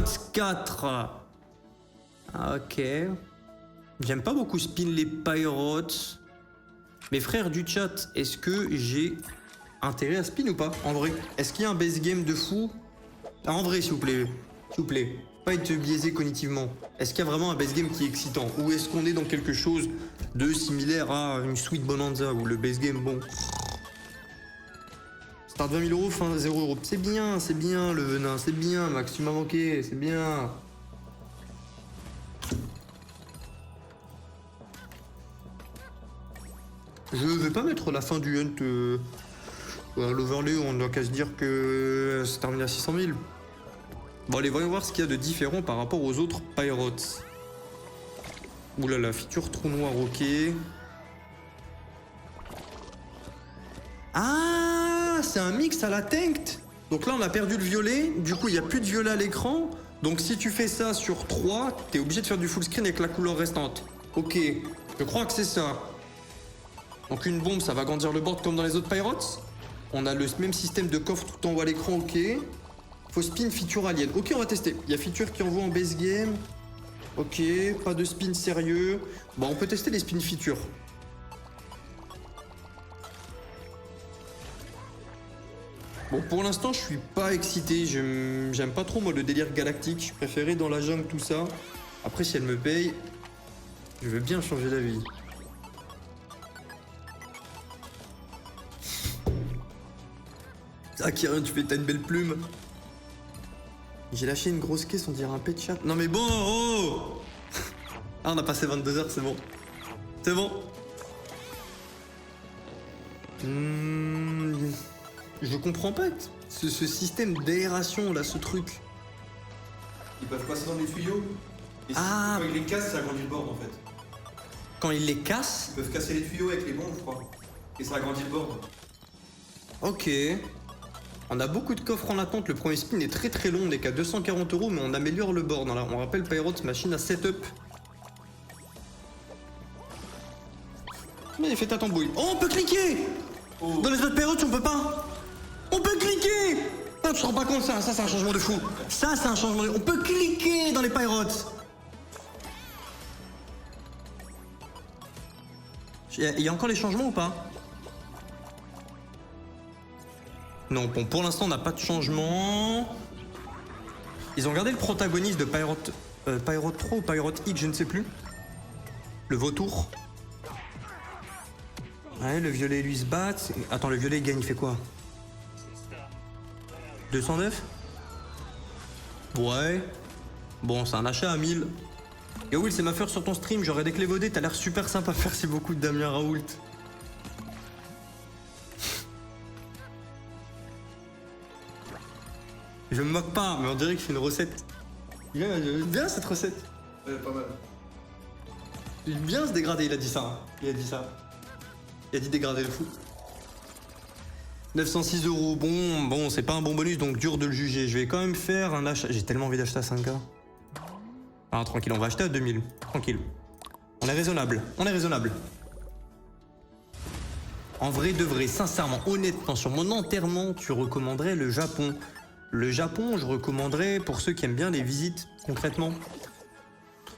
Pirates 4. Ah, ok. J'aime pas beaucoup spin les Pirates. Mes frères du chat, est-ce que j'ai intérêt à spin ou pas? En vrai, est-ce qu'il y a un base game de fou? Ah, en vrai, s'il vous plaît. S'il vous plaît. Pas être biaisé cognitivement. Est-ce qu'il y a vraiment un base game qui est excitant? Ou est-ce qu'on est dans quelque chose de similaire à une Sweet Bonanza où le base game, bon... Start 20 000 euros, fin 0 euros. C'est bien le venin, c'est bien, Max, tu m'as manqué, c'est bien. Je vais pas mettre la fin du hunt à l'overlay, on doit qu'à se dire que c'est terminé à 600 000. Bon, allez, voyons voir ce qu'il y a de différent par rapport aux autres Pirates. Oula, la feature trou noir, ok. Ah, c'est un mix à la tanked. Donc là, on a perdu le violet. Du coup, il n'y a plus de violet à l'écran. Donc si tu fais ça sur 3, t'es obligé de faire du full screen avec la couleur restante. Ok, je crois que c'est ça. Donc une bombe, ça va agrandir le board comme dans les autres Pirates. On a le même système de coffre tout en haut à l'écran, ok. Faut spin feature alien. Ok, on va tester. Il y a feature qui envoie en base game. Ok, pas de spin sérieux. Bon, on peut tester les spin features. Bon, pour l'instant, je suis pas excité. J'aime pas trop, moi, le délire galactique. Je préférais dans la jungle, tout ça. Après, si elle me paye, je veux bien changer d'avis. Ah, Kirin, t'as une belle plume. J'ai lâché une grosse caisse, on dirait un pet chat. Non mais bon, oh. Ah, on a passé 22 heures, c'est bon. C'est bon. Je comprends pas ce système d'aération là, ce truc. Ils peuvent passer dans les tuyaux. Et Ah. quand ils les cassent, ça agrandit le board en fait. Quand ils les cassent? Ils peuvent casser les tuyaux avec les bombes, je crois. Et ça agrandit le board. Ok. On a beaucoup de coffres en attente. Le premier spin est très très long, on n'est qu'à 240 €, mais on améliore le board. On rappelle Pirates, machine à setup. Mais fais ta tambouille. Oh, on peut cliquer. Oh. Dans les autres Pirates, on peut pas. On peut cliquer. Non, tu te rends pas compte, ça c'est un changement de fou. Ça c'est un changement de... On peut cliquer dans les Pirates. Il y a encore les changements ou pas? Non, bon, pour l'instant, on n'a pas de changement. Ils ont gardé le protagoniste de Pirate 3 ou Pirate X, je ne sais plus. Le vautour. Ouais, le violet, lui, se bat. Attends, le violet, il gagne, il fait quoi? 209? Ouais. Bon, c'est un achat à 1000. Et Will, c'est ma fleur sur ton stream. J'aurais des clés vodées, t'as l'air super sympa. Merci beaucoup, Damien Raoult. Je me moque pas, mais on dirait que c'est une recette. J'aime bien cette recette. Ouais, pas mal. J'aime bien se dégrader, il a dit ça. Hein. Il a dit ça. Il a dit dégrader le fou. 906 €. Bon, c'est pas un bon bonus, donc dur de le juger. Je vais quand même faire un achat. J'ai tellement envie d'acheter à 5K. Ah, tranquille, on va acheter à 2000. Tranquille. On est raisonnable. On est raisonnable. En vrai de vrai, sincèrement, honnêtement, sur mon enterrement, tu recommanderais le Japon. Le Japon, je recommanderais pour ceux qui aiment bien les visites, concrètement.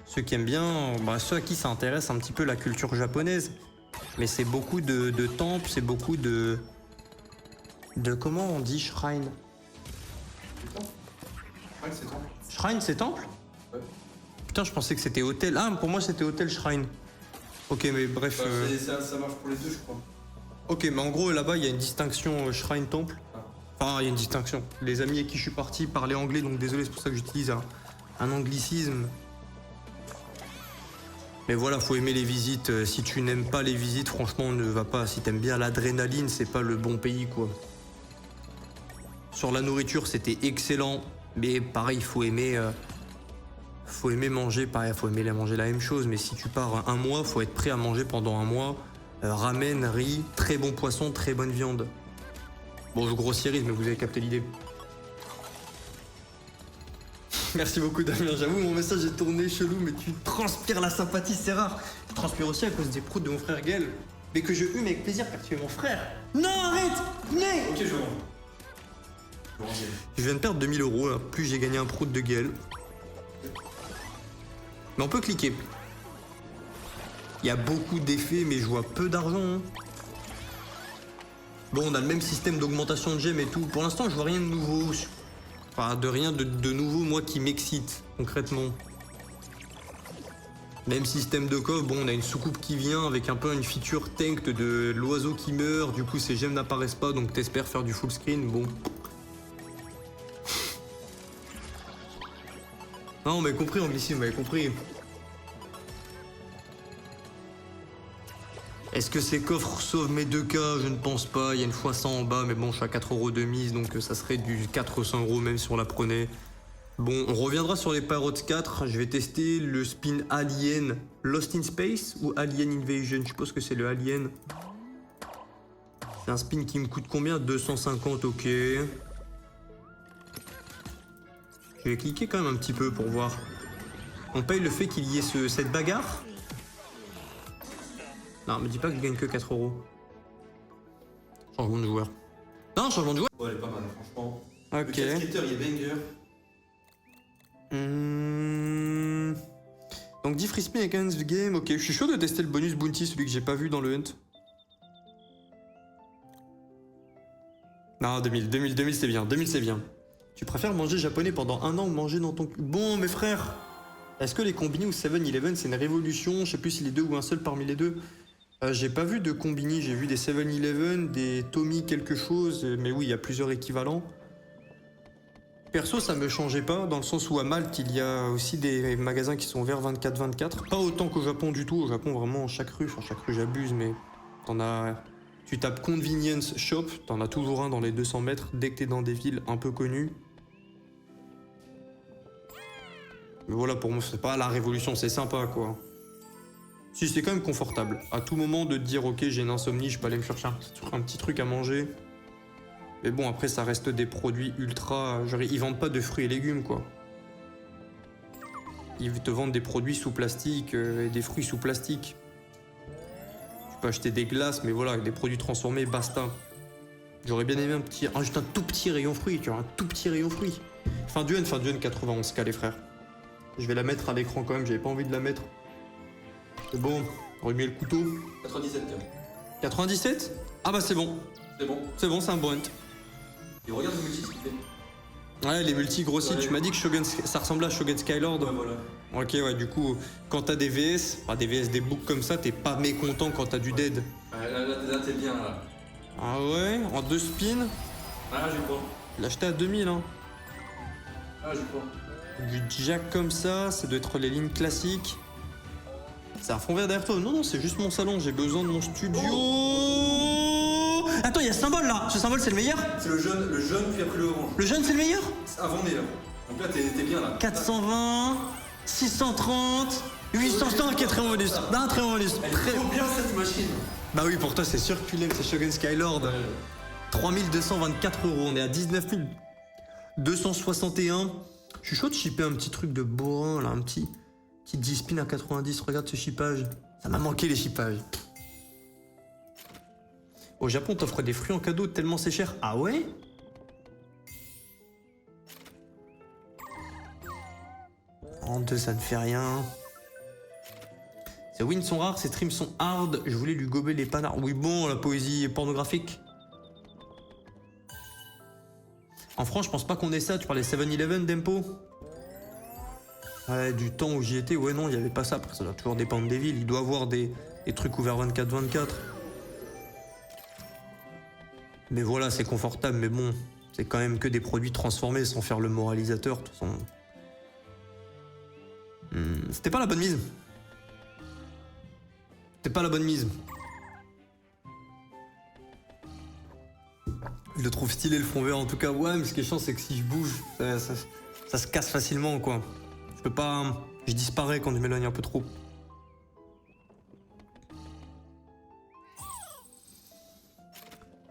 Ceux qui aiment bien, ceux à qui ça intéresse un petit peu la culture japonaise. Mais c'est beaucoup de temples, c'est beaucoup de comment on dit shrine? C'est temple. Shrine, c'est temple? Ouais. Putain, je pensais que c'était hôtel. Ah, pour moi, c'était hôtel shrine. Ok, mais bref... Ça marche pour les deux, je crois. Ok, mais en gros, là-bas, il y a une distinction shrine-temple. Enfin, il y a une distinction. Les amis avec qui je suis parti parlaient anglais, donc désolé, c'est pour ça que j'utilise un anglicisme. Mais voilà, faut aimer les visites. Si tu n'aimes pas les visites, franchement, ne va pas. Si t'aimes bien l'adrénaline, c'est pas le bon pays, quoi. Sur la nourriture, c'était excellent. Mais pareil, faut aimer manger. Pareil, faut aimer manger la même chose. Mais si tu pars un mois, faut être prêt à manger pendant un mois. Ramen, riz, très bon poisson, très bonne viande. Bon, je grossiérise, mais vous avez capté l'idée. Merci beaucoup, Damien. J'avoue, mon message est tourné chelou, mais tu transpires la sympathie, c'est rare. Je transpire aussi à cause des proutes de mon frère Gaël. Mais que je hume avec plaisir car tu es mon frère. Non, arrête! Mais Ok, je rends. je viens de perdre 2000 €. Plus j'ai gagné un prout de Gaël. Mais on peut cliquer. Il y a beaucoup d'effets, mais je vois peu d'argent. Hein. Bon, on a le même système d'augmentation de gemmes et tout. Pour l'instant, je vois rien de nouveau. Enfin, rien de nouveau, moi, qui m'excite, concrètement. Même système de coffre, bon, on a une soucoupe qui vient avec un peu une feature tank de l'oiseau qui meurt. Du coup, ces gemmes n'apparaissent pas, donc t'espères faire du full screen. Bon. Non, on m'avait compris, Anglicisme, on m'avait compris. Est-ce que ces coffres sauvent mes 2K? Je ne pense pas. Il y a une fois 100 en bas, mais bon, je suis à 4 € de mise, donc ça serait du 400 € même si on la prenait. Bon, on reviendra sur les Pirates 4. Je vais tester le spin Alien Lost in Space ou Alien Invasion. Je suppose que c'est le Alien. C'est un spin qui me coûte combien? 250, ok. Je vais cliquer quand même un petit peu pour voir. On paye le fait qu'il y ait cette bagarre? Non, me dis pas que je gagne que 4 €. Changement de joueur. Non, changement de joueur. Ouais, elle est pas mal, franchement. Ok. Le casquetteur, il est banger. Donc 10 free spin against the game. Ok, je suis chaud de tester le bonus bounty, celui que j'ai pas vu dans le hunt. Non, 2000 c'est bien. 2000 c'est bien. Tu préfères manger japonais pendant un an ou manger dans ton... Bon, mes frères, est-ce que les combini ou 7-Eleven c'est une révolution? Je sais plus si les deux ou un seul parmi les deux. J'ai pas vu de combini, j'ai vu des 7-Eleven, des Tommy quelque chose, mais oui, il y a plusieurs équivalents. Perso, ça me changeait pas, dans le sens où à Malte, il y a aussi des magasins qui sont ouverts 24/24. Pas autant qu'au Japon du tout. Au Japon, vraiment, chaque rue j'abuse, mais t'en as... Tu tapes Convenience Shop, t'en as toujours un dans les 200 mètres, dès que t'es dans des villes un peu connues. Mais voilà, pour moi, c'est pas la révolution, c'est sympa, quoi. Si, c'est quand même confortable. À tout moment, de te dire, ok, j'ai une insomnie, je peux aller me chercher un petit truc à manger. Mais bon, après, ça reste des produits ultra... Genre, ils vendent pas de fruits et légumes, quoi. Ils te vendent des produits sous plastique et des fruits sous plastique. Tu peux acheter des glaces, mais voilà, des produits transformés, basta. J'aurais bien aimé juste un tout petit rayon fruits, tu vois, un tout petit rayon fruits. Fin du N 91K, les frères. Je vais la mettre à l'écran quand même, j'avais pas envie de la mettre. C'est bon, remuer le couteau. 97 tiens. 97? Ah bah c'est bon. C'est bon. C'est bon, c'est un bon hunt. Et regarde le multi ce qu'il fait. Ouais, les multi grossis, Ouais. tu m'as dit que ça ressemblait à Shogun Skylord. Ouais, voilà. Ok, ouais, du coup, quand t'as des VS, des books comme ça, t'es pas mécontent quand t'as du dead. Là, t'es bien, là. Ah ouais, en 2 spins, Ah, j'y crois. l'acheter à 2000, hein. Ah, j'y crois. Du jack comme ça doit être les lignes classiques. C'est un fond vert derrière toi. Non, non, c'est juste mon salon, j'ai besoin de mon studio. Attends, il y a ce symbole là. Ce symbole, c'est le meilleur? C'est le jaune, puis après le orange. Le jaune, c'est le meilleur? Avant né, là. Donc là, t'es bien, là. 420, 630, 800, qui est très bon bonus. Non, très bon bonus. Elle est Très... trop bien, cette machine. Bah oui, pour toi, c'est sûr que tu l'aimes, c'est Shogun Skylord. 3224 €, on est à 19 261. Je suis chaud de shipper un petit truc de bourrin, là, un petit 10 spin à 90. Regarde ce shippage. Ça m'a manqué les shippages. Au Japon, t'offres des fruits en cadeau tellement c'est cher. Ah ouais? En 2, ça ne fait rien. Ces wins sont rares, ces streams sont hard. Je voulais lui gober les panards. Oui, bon, la poésie pornographique. En France, je pense pas qu'on ait ça. Tu parlais 7-Eleven, Dempo? Ouais, du temps où j'y étais, ouais, non, il y avait pas ça. Après, ça doit toujours dépendre des villes. Il doit y avoir des trucs ouverts 24/24. Mais voilà, c'est confortable, mais bon, c'est quand même que des produits transformés sans faire le moralisateur, de toute façon. C'était pas la bonne mise. C'était pas la bonne mise. Je le trouve stylé, le fond vert, en tout cas. Ouais, mais ce qui est chiant, c'est que si je bouge, ça se casse facilement, quoi. Je peux pas... Je disparais quand je m'éloigne un peu trop.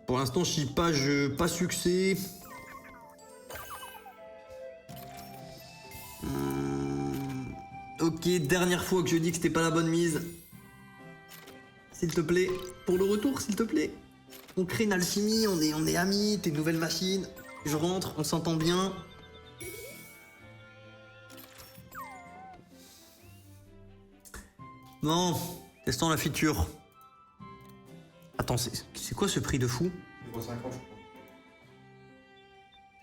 Pour l'instant, shippage pas succès. Ok, dernière fois que je dis que c'était pas la bonne mise. S'il te plaît, pour le retour, s'il te plaît. On crée une alchimie, on est amis, t'es une nouvelle machine. Je rentre, on s'entend bien. Non, testons la feature. Attends, c'est quoi ce prix de fou? 0,50 je crois.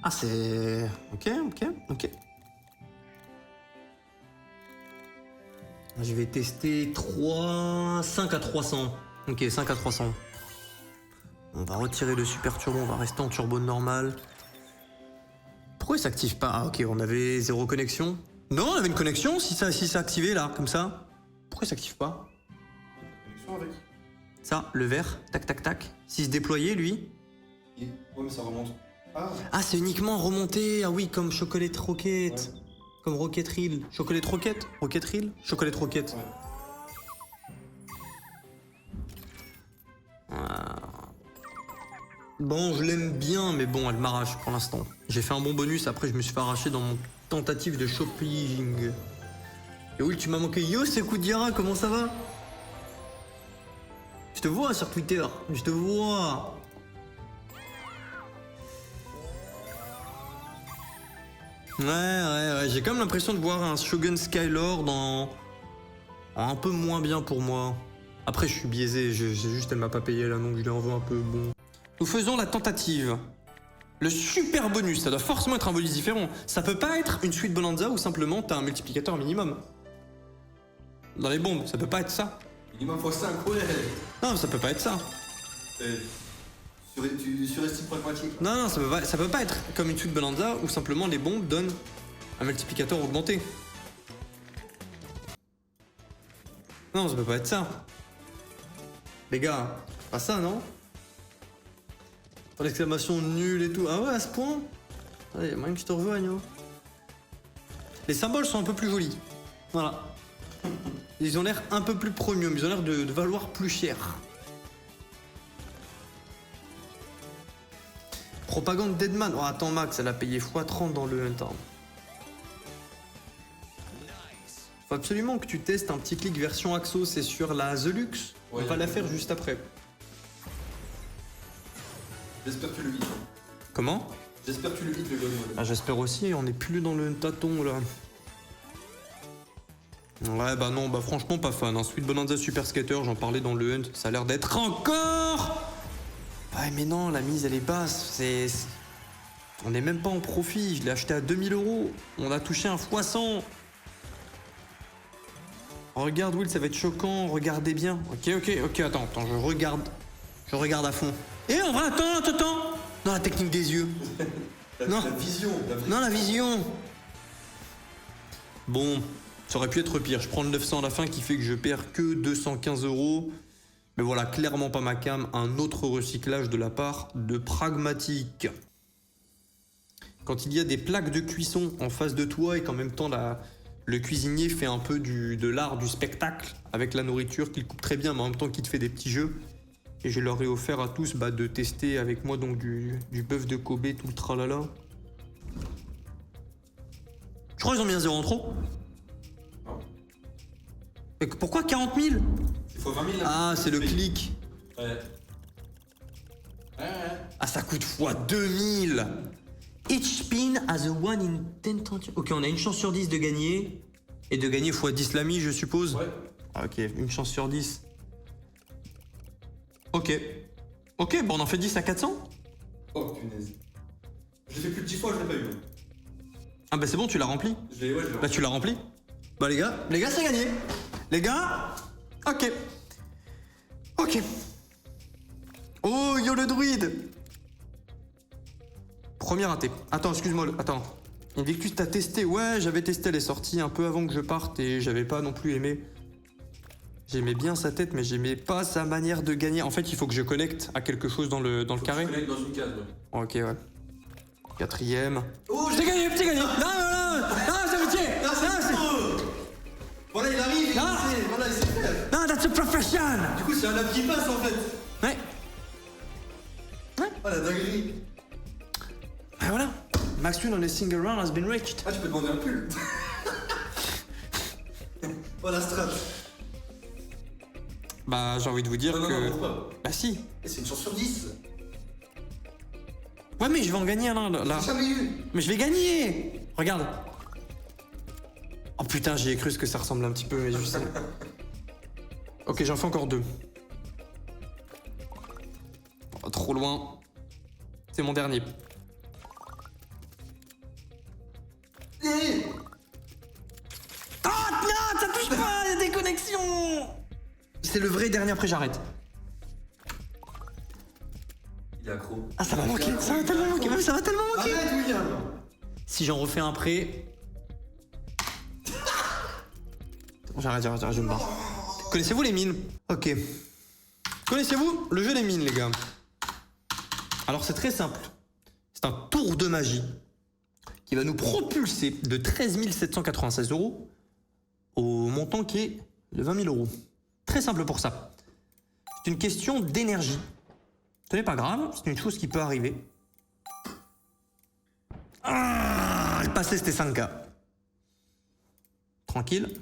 Ah, c'est... Ok. Je vais tester 5 à 300. Ok, 5 à 300. On va retirer le super turbo, on va rester en turbo normal. Pourquoi il s'active pas? Ah ok, on avait 0 connexion. Non, on avait une connexion si ça activé là, comme ça. Pourquoi il s'active pas? Connexion avec. Ça, le vert, tac tac tac. S'il se déployait lui. Ouais, mais ça remonte. Ah, c'est uniquement remonté. Ah oui, comme Chocolate Rocket. Ouais. Comme Rocket Reel. Chocolate Rocket? Rocket Reel? Chocolate Rocket. Ouais. Bon, je l'aime bien, mais bon, elle m'arrache pour l'instant. J'ai fait un bon bonus, après je me suis fait arracher dans mon tentative de shopping. Et oui, tu m'as manqué. Yo, c'est Koudiara, comment ça va? Je te vois sur Twitter, je te vois. Ouais, j'ai quand même l'impression de voir un Shogun Skylord en un peu moins bien pour moi. Après, je suis biaisé, c'est juste elle m'a pas payé là, donc je lui en veux un peu, bon. Nous faisons la tentative. Le super bonus, ça doit forcément être un bonus différent. Ça peut pas être une suite Bonanza où simplement t'as un multiplicateur minimum. Dans les bombes, ça peut pas être ça. Minimum x5, ouais. Non, ça peut pas être ça. Tu surestimes pragmatique. Non, ça peut pas être comme une suite Bonanza où simplement les bombes donnent un multiplicateur augmenté. Non, ça peut pas être ça. Les gars, pas ça, non? Pour l'exclamation nulle et tout. Ah ouais, à ce point? Allez, moyen que je te revoigne. Hein. Les symboles sont un peu plus jolis. Voilà. Ils ont l'air un peu plus premium. Ils ont l'air de valoir plus cher. Propagande Deadman. Oh, attends, Max, elle a payé x30 dans le Hunt. Faut absolument que tu testes un petit clic version Axo. C'est sur la The Lux. Ouais, on va la faire juste après. J'espère que tu le vis. Comment? J'espère que tu le vis, le gars. Ah, j'espère aussi, on n'est plus dans le tâton là. Ouais, bah non, bah franchement pas fan. Hein. Sweet Bonanza Super Skater, j'en parlais dans le Hunt, ça a l'air d'être encore. Ouais, mais non, la mise elle est basse. On n'est même pas en profit. Je l'ai acheté à 2000 €. On a touché un x100. Regarde, Will, ça va être choquant. Regardez bien. Ok, attends, je regarde. Je regarde à fond. Et on va, attends. Non, la technique des yeux. Non. La vision. Non, la vision. Bon, ça aurait pu être pire. Je prends le 900 à la fin qui fait que je perds que 215 €. Mais voilà, clairement pas ma cam. Un autre recyclage de la part de Pragmatique. Quand il y a des plaques de cuisson en face de toi et qu'en même temps le cuisinier fait un peu de l'art du spectacle avec la nourriture qu'il coupe très bien, mais en même temps qu'il te fait des petits jeux. Et je leur ai offert à tous de tester avec moi donc du bœuf de Kobe, tout le tralala. Je crois qu'ils ont mis un 0 en trop. Non. Et pourquoi 40 000? Il faut 20 000 là. Ah, c'est le clic. Ouais. Ah, ça coûte fois 2000. Each spin has a 1 in 10 chance. Ok, on a une chance sur 10 de gagner. Et de gagner fois 10 la mise, je suppose. Ouais. Ah, ok, une chance sur 10. Ok, bon, on en fait 10 à 400. Oh punaise. Je l'ai fait plus de 10 fois, je l'ai pas eu. Ah bah c'est bon, tu l'as rempli. Je l'ai, ouais, je l'ai. Bah tu l'as rempli. Bah les gars, c'est gagné. Les gars, ok. Oh, yo le druide. Premier raté. Attends, excuse-moi, attends. Invictus, t'as testé? Ouais, j'avais testé, elle est sortie un peu avant que je parte et j'avais pas non plus aimé. J'aimais bien sa tête, mais j'aimais pas sa manière de gagner. En fait, il faut que je connecte à quelque chose dans le carré. Je connecte dans une case, ouais. Ok, ouais. 4ème. Oh, J'ai gagné. Non, c'est métier. Voilà, il arrive. Non. Voilà, il sait faire. Non, that's a profession. Du coup, c'est un lap qui passe en fait. Ouais. Oh la dinguerie. Et voilà. Max win on a single round has been reached. Ah, tu peux demander un pull. Oh la strat. Bah, j'ai envie de vous dire Non, que... pas. Bah si. Et c'est une chance sur 10. Ouais, mais je vais en gagner un là. J'ai jamais eu. Mais je vais gagner. Regarde. Oh putain, j'y ai cru ce que ça ressemble un petit peu, mais je sais. Ok, j'en fais encore 2. Oh, trop loin. C'est mon dernier. Ah non, ça touche pas, il y a des connexions. C'est le vrai dernier, après j'arrête. Il est accro. Ah, ça va manquer, ça va tellement manquer, même ça va tellement manquer. Arrête, William. Si j'en refais un prêt... J'arrête, je me barre. Connaissez-vous les mines? Ok. Connaissez-vous le jeu des mines, les gars? Alors c'est très simple. C'est un tour de magie qui va nous propulser de 13 796 € au montant qui est de 20 000 €. Très simple pour ça. C'est une question d'énergie. Ce n'est pas grave, c'est une chose qui peut arriver. Ah, le passé c'était 5K. Tranquille.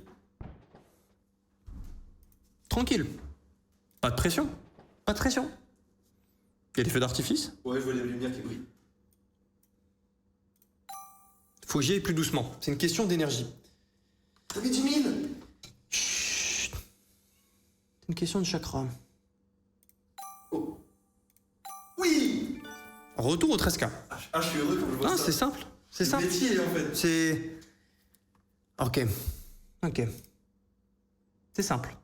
Tranquille. Pas de pression. Pas de pression. Il y a des feux d'artifice. Ouais, je vois les lumières qui brillent. Faut que j'y aille plus doucement. C'est une question d'énergie. T'as mis 10 000. Chut. C'est une question de chakra. Oh. Oui. Retour au 13K. Ah, je suis heureux quand je vois Ah, ça. c'est simple. C'est le simple. métier, en fait. C'est... Ok. Ok. C'est simple.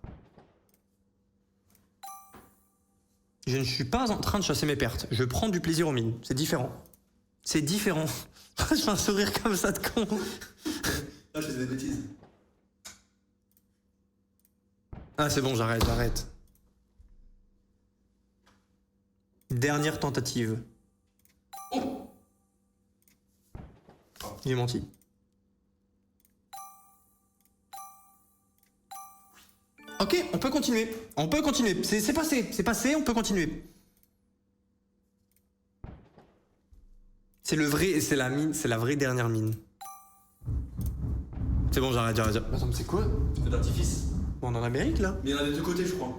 Je ne suis pas en train de chasser mes pertes. Je prends du plaisir aux mines. C'est différent. C'est différent. Je fais un sourire comme ça de con. Ah, je fais des bêtises. Ah, c'est bon, j'arrête. Dernière tentative. Oh. J'ai menti. Ok, on peut continuer. On peut continuer. C'est passé, on peut continuer. C'est le vrai, c'est la mine, c'est la vraie dernière mine. C'est bon, j'arrête. Attends, mais c'est quoi? Feu d'artifice. Bon, on est en Amérique là? Mais il y en a des deux côtés, je crois.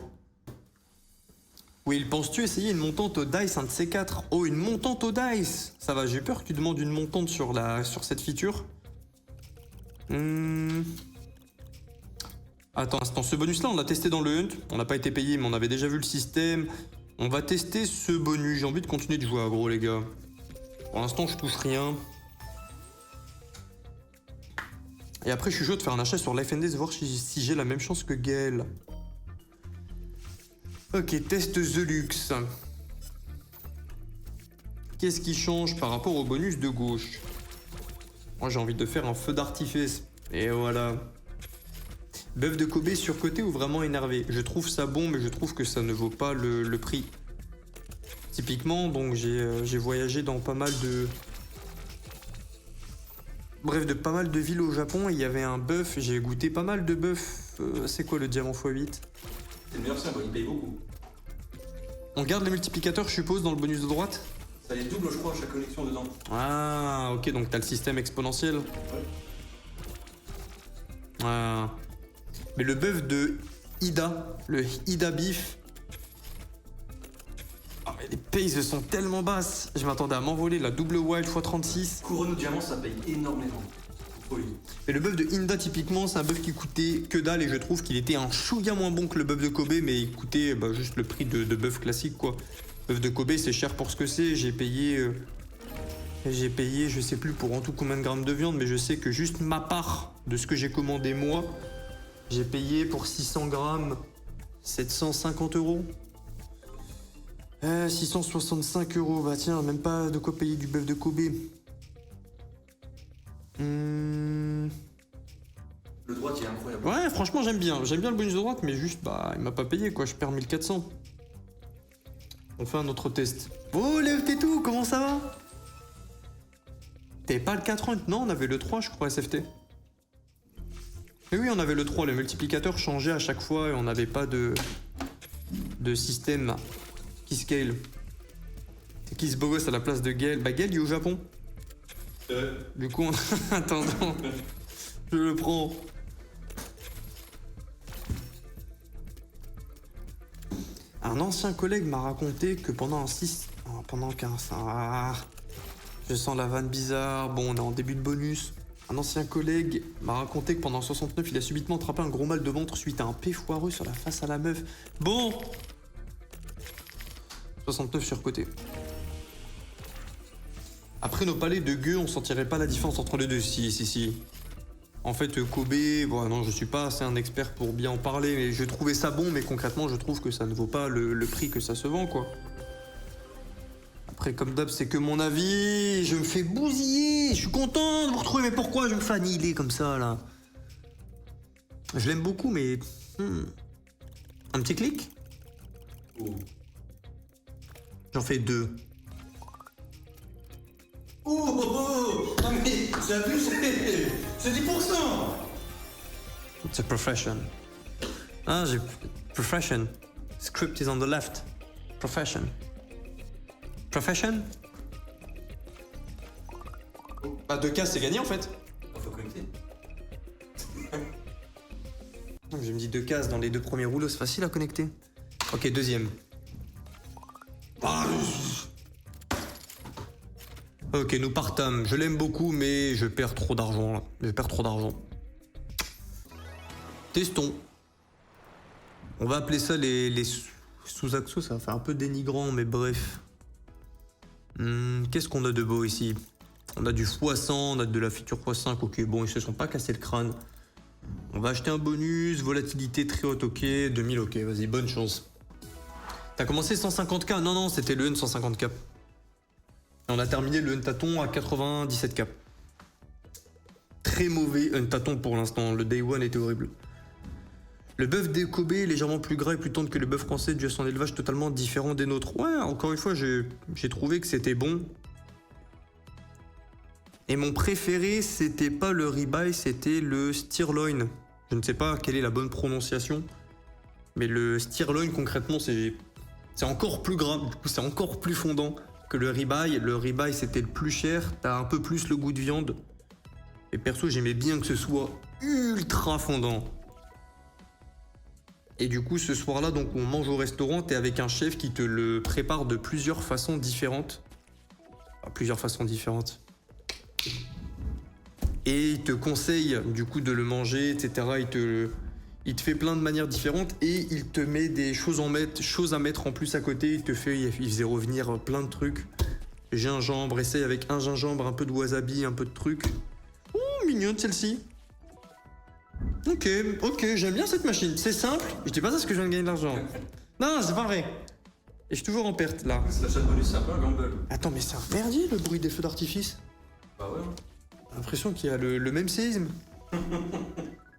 Will, penses-tu essayer une montante au dice, un de ces quatre? Oh, une montante au dice. Ça va, j'ai peur que tu demandes une montante sur cette feature. Attends, ce bonus-là, on l'a testé dans le Hunt. On n'a pas été payé, mais on avait déjà vu le système. On va tester ce bonus. J'ai envie de continuer de jouer à gros, les gars. Pour l'instant, je touche rien. Et après, je suis chaud de faire un achat sur l'FND, de voir si j'ai la même chance que Gaël. Ok, test The Luxe. Qu'est-ce qui change par rapport au bonus de gauche? Moi, j'ai envie de faire un feu d'artifice. Et voilà. Bœuf de Kobe surcoté ou vraiment énervé? Je trouve ça bon, mais je trouve que ça ne vaut pas le prix. Typiquement, donc j'ai voyagé dans pas mal de... Bref, de pas mal de villes au Japon, et il y avait un bœuf, j'ai goûté pas mal de bœuf. C'est quoi le diamant x8? C'est le meilleur simple, il paye beaucoup. On garde les multiplicateurs, je suppose, dans le bonus de droite? Ça les double, je crois, à chaque connexion dedans. Ah, ok, donc t'as le système exponentiel. Ouais. Ah. Mais le bœuf de Ida, le Ida Beef... Ah, mais les pays sont tellement basses. Je m'attendais à m'envoler la double wild x36. Couronne ou diamant, ça paye énormément. Oui. Et le bœuf de Inda, typiquement, c'est un bœuf qui coûtait que dalle, et je trouve qu'il était un chouïa moins bon que le bœuf de Kobe, mais il coûtait juste le prix de bœuf classique, quoi. Bœuf de Kobe, c'est cher pour ce que c'est. J'ai payé, je sais plus pour en tout combien de grammes de viande, mais je sais que juste ma part de ce que j'ai commandé moi, j'ai payé pour 600 grammes 750 €. 665 €, bah tiens, même pas de quoi payer du bœuf de Kobe. Le droit, il est incroyable. Ouais, franchement, j'aime bien le bonus de droite, mais juste, bah, il m'a pas payé, quoi, je perds 1400. On fait un autre test. Oh, lève tes tout, comment ça va? T'avais pas le 4 non, on avait le 3, je crois, SFT. Mais oui, on avait le 3, le multiplicateur changeait à chaque fois, et on n'avait pas de système qui scale. C'est qui ce beau gosse à la place de Gaël? Bah, Gaël, il est au Japon. Du coup, attends, je le prends. Un ancien collègue m'a raconté que pendant qu'un... je sens la vanne bizarre. Bon, on est en début de bonus. Un ancien collègue m'a raconté que pendant 69, il a subitement attrapé un gros mal de ventre suite à un P foireux sur la face à la meuf. Bon 69 surcoté. Après nos palais de gueux, on sentirait pas la différence entre les deux. Si. En fait, Kobe, bon non, je suis pas assez un expert pour bien en parler, mais je trouvais ça bon, mais concrètement, je trouve que ça ne vaut pas le prix que ça se vend, quoi. Après, comme d'hab, c'est que mon avis, je me fais bousiller, je suis content de vous retrouver, mais pourquoi je me fais annihiler comme ça, là? Je l'aime beaucoup, mais... Un petit clic? Oh. J'en fais 2. Oh, non mais c'est abusé. C'est 10%. It's a profession. Ah, j'ai... Profession. Script is on the left. Profession. Profession? Bah 2 cases c'est gagné en fait. Faut connecter. Je me dis 2 cases dans les 2 premiers rouleaux, c'est facile à connecter. Ok, deuxième. Ok, nous partâmes. Je l'aime beaucoup, mais je perds trop d'argent là. Je perds trop d'argent. Testons. On va appeler ça les sous-axos, ça va faire un peu dénigrant, mais bref. Qu'est-ce qu'on a de beau ici? On a du x100, on a de la feature x5, ok, bon, ils se sont pas cassés le crâne. On va acheter un bonus, volatilité très haute, ok, 2000, ok, vas-y, bonne chance. T'as commencé 150k? Non, c'était le N 150k. Et on a terminé le N-Taton à 97k. Très mauvais N-Taton pour l'instant, le Day One était horrible. Le bœuf des Kobe est légèrement plus gras et plus tendre que le bœuf français dû à son élevage totalement différent des nôtres. Ouais, encore une fois, j'ai trouvé que c'était bon. Et mon préféré, c'était pas le ribeye, c'était le sirloin. Je ne sais pas quelle est la bonne prononciation. Mais le sirloin, concrètement, c'est encore plus gras. Du coup, c'est encore plus fondant que le ribeye. Le ribeye, c'était le plus cher. T'as un peu plus le goût de viande. Et perso, j'aimais bien que ce soit ultra fondant. Et du coup, ce soir-là, donc, on mange au restaurant. T'es avec un chef qui te le prépare de plusieurs façons différentes. Enfin, plusieurs façons différentes. Et il te conseille, du coup, de le manger, etc. Il te fait plein de manières différentes et il te met des choses à mettre en plus à côté. Il faisait revenir plein de trucs. Gingembre, essaye avec un gingembre, un peu de wasabi, un peu de trucs. Ouh, mignonne celle-ci. Ok, j'aime bien cette machine. C'est simple. Je dis pas ça parce que je viens de gagner de l'argent. Non, c'est pas vrai. Et je suis toujours en perte là. C'est l'achat de bonus, c'est un peu un gamble. Attends, mais c'est un merdier le bruit des feux d'artifice. Bah ouais. J'ai l'impression qu'il y a le même séisme.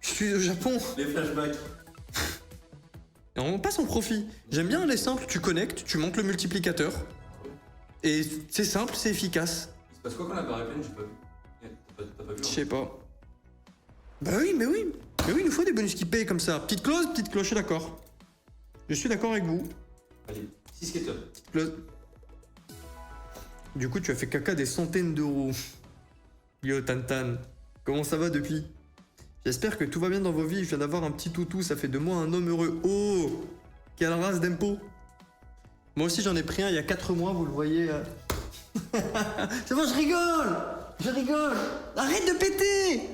Je suis au Japon. Les flashbacks. Et on passe en profit. J'aime bien les simples, tu connectes, tu montes le multiplicateur. Et c'est simple, c'est efficace. Il se passe quoi quand la barre est pleine? J'ai pas vu. T'as pas vu? Je sais pas. Bah oui, mais oui. Mais oui, il nous faut des bonus qui payent comme ça. Petite cloche, je suis d'accord. Je suis d'accord avec vous. Allez, 6 skaters. Petite cloche. Du coup, tu as fait caca des centaines d'euros. Yo, Tantan. Comment ça va depuis? J'espère que tout va bien dans vos vies. Je viens d'avoir un petit toutou, ça fait de moi un homme heureux. Oh, quelle race d'impôt. Moi aussi, j'en ai pris un il y a 4 mois, vous le voyez. C'est bon, je rigole. Arrête de péter.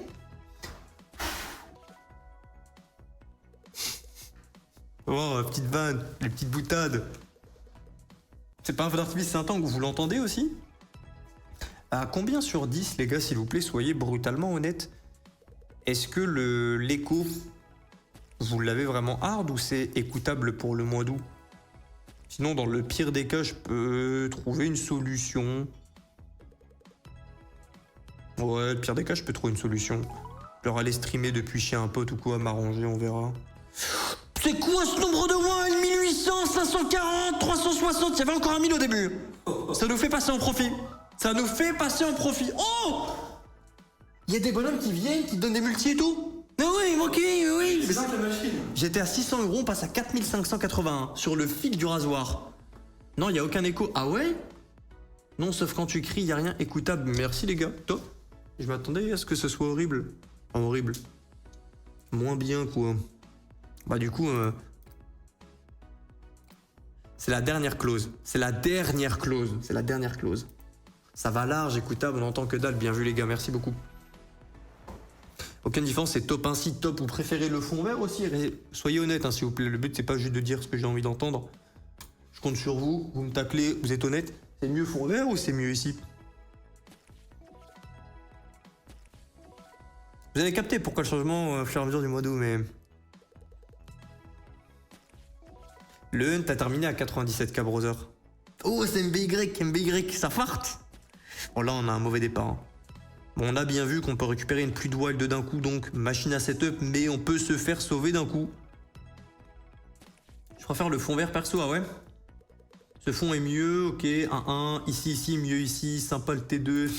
Oh, petite vanne, les petites boutades. C'est pas un feu d'artifice, c'est un tank, vous l'entendez aussi? À combien sur 10, les gars, s'il vous plaît, soyez brutalement honnêtes. Est-ce que l'écho, vous l'avez vraiment hard ou c'est écoutable pour le mois d'août? Sinon, dans le pire des cas, je peux trouver une solution. Ouais, le pire des cas, je peux trouver une solution. Je leur aller streamer depuis chez un pote ou quoi, m'arranger, on verra. C'est quoi ce nombre de mois? 1800, 540, 360, il y avait encore un 1000 au début. Ça nous fait passer en profit. Oh! Il y a des bonhommes qui viennent, qui donnent des multis et tout. Mais oui, ok, oui. C'est ça que la machine. J'étais à 600 €, on passe à 4581 sur le fil du rasoir. Non, il n'y a aucun écho. Ah ouais? Non, sauf quand tu cries, il n'y a rien écoutable. Merci les gars, top. Je m'attendais à ce que ce soit horrible. Enfin, horrible. Moins bien, quoi. Bah du coup... C'est la dernière clause. Ça va large, écoutable, on entend que dalle. Bien vu les gars, merci beaucoup. Aucune différence, c'est top 1 si top. Vous préférez le fond vert aussi? Soyez honnête, hein, s'il vous plaît. Le but, c'est pas juste de dire ce que j'ai envie d'entendre. Je compte sur vous, vous me taclez, vous êtes honnête. C'est mieux fond vert ou c'est mieux ici? Vous avez capté pourquoi le changement au fur et à mesure du mois d'août, mais... Le Hunt a terminé à 97K, brother. Oh, c'est MBY, ça farte. Bon, là, on a un mauvais départ. Hein. Bon, on a bien vu qu'on peut récupérer une pluie de wild d'un coup, donc machine à setup, mais on peut se faire sauver d'un coup. Je préfère le fond vert perso, ah ouais. Ce fond est mieux, ok, 1-1, ici, mieux ici, sympa le T2.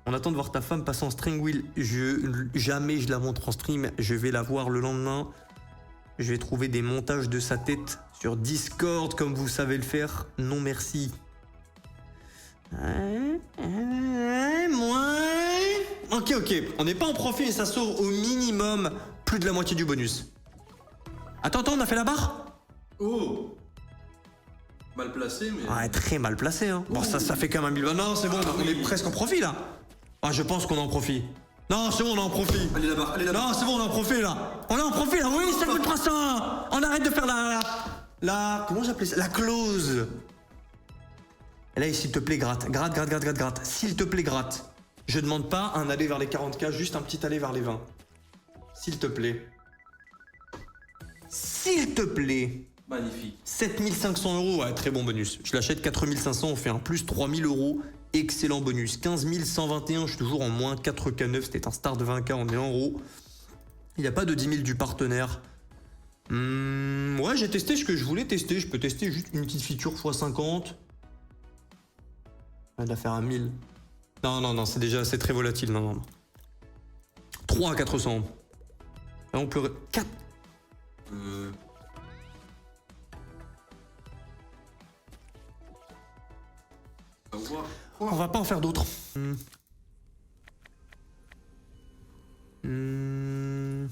On attend de voir ta femme passer en string wheel. Jamais je la montre en stream, je vais la voir le lendemain. Je vais trouver des montages de sa tête sur Discord comme vous savez le faire. Non merci. Moi. Ok. On n'est pas en profit et ça sort au minimum plus de la moitié du bonus. Attends, on a fait la barre? Oh. Mal placé, mais... Ouais, très mal placé, hein. Bon, ça fait quand même 1000... Non, c'est bon, on est presque en profit, là. Ah, je pense qu'on est en profit. Non, c'est bon, on est en profit. Allez là-bas, allez là-bas. Non, c'est bon, on est en profit, là. On est en profit, là. Oui, ça coûte 300. On arrête de faire la... Comment j'appelais ça? La clause. Et là, s'il te plaît, gratte. Gratte. S'il te plaît, gratte. Je demande pas un aller vers les 40K, juste un petit aller vers les 20. S'il te plaît. S'il te plaît. Magnifique. 7500 euros, ouais, très bon bonus. Je l'achète 4500, on fait un plus 3000 euros. Excellent bonus. 15121, je suis toujours en moins 4K9. C'était un start de 20K, on est en euros. Il n'y a pas de 10 000 du partenaire. Ouais, j'ai testé ce que je voulais tester. Je peux tester juste une petite feature x50. On va faire un 1000. Non, c'est très volatile. Non. 3 à 400. Là, on peut... 4. On va pas en faire d'autres. On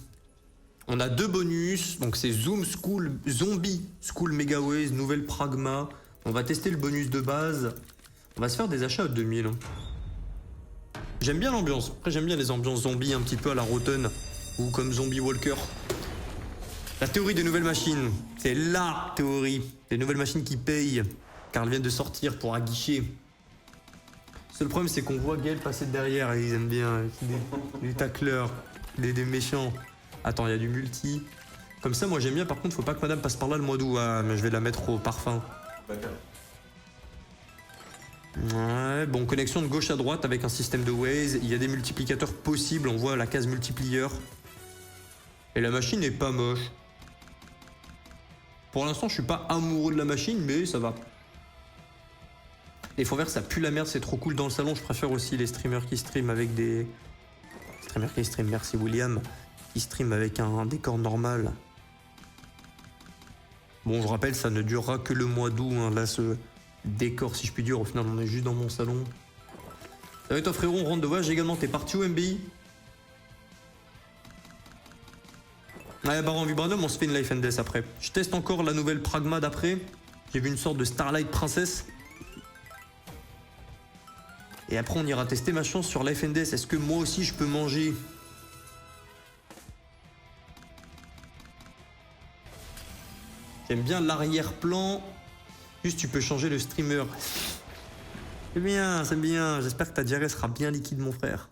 a 2 bonus. Donc c'est Zombie School Megaways, nouvelle Pragma. On va tester le bonus de base. On va se faire des achats à 2000. J'aime bien l'ambiance. Après j'aime bien les ambiances zombies un petit peu à la Rotten. Ou comme Zombie Walker. La théorie des nouvelles machines. C'est LA théorie. Les nouvelles machines qui payent. Car elles viennent de sortir pour aguicher. Le problème c'est qu'on voit Gaël passer derrière et ils aiment bien des tacleurs, des méchants. Attends, il y a du multi. Comme ça, moi j'aime bien. Par contre, faut pas que madame passe par là le mois d'août. Ah, mais je vais la mettre au parfum. D'accord. Ouais, bon, connexion de gauche à droite avec un système de Waze. Il y a des multiplicateurs possibles. On voit la case multiplieur. Et la machine n'est pas moche. Pour l'instant, je suis pas amoureux de la machine, mais ça va. Les fonds verts, ça pue la merde, c'est trop cool dans le salon. Je préfère aussi les streamers qui streament avec des... Streamers qui streament, merci William. Qui streament avec un décor normal. Bon, je rappelle, ça ne durera que le mois d'août. Hein. Là, ce décor, si je puis dire, au final, on est juste dans mon salon. Ça va être toi, frérot, on rentre de voyage également. T'es parti au MBI? Ouais, Baron Vibranum, on se fait une Life and Death après. Je teste encore la nouvelle Pragma d'après. J'ai vu une sorte de Starlight Princess. Et après, on ira tester ma chance sur Life and Death. Est-ce que moi aussi, je peux manger? J'aime bien l'arrière-plan. Juste, tu peux changer le streamer. C'est bien, c'est bien. J'espère que ta diarrhée sera bien liquide, mon frère.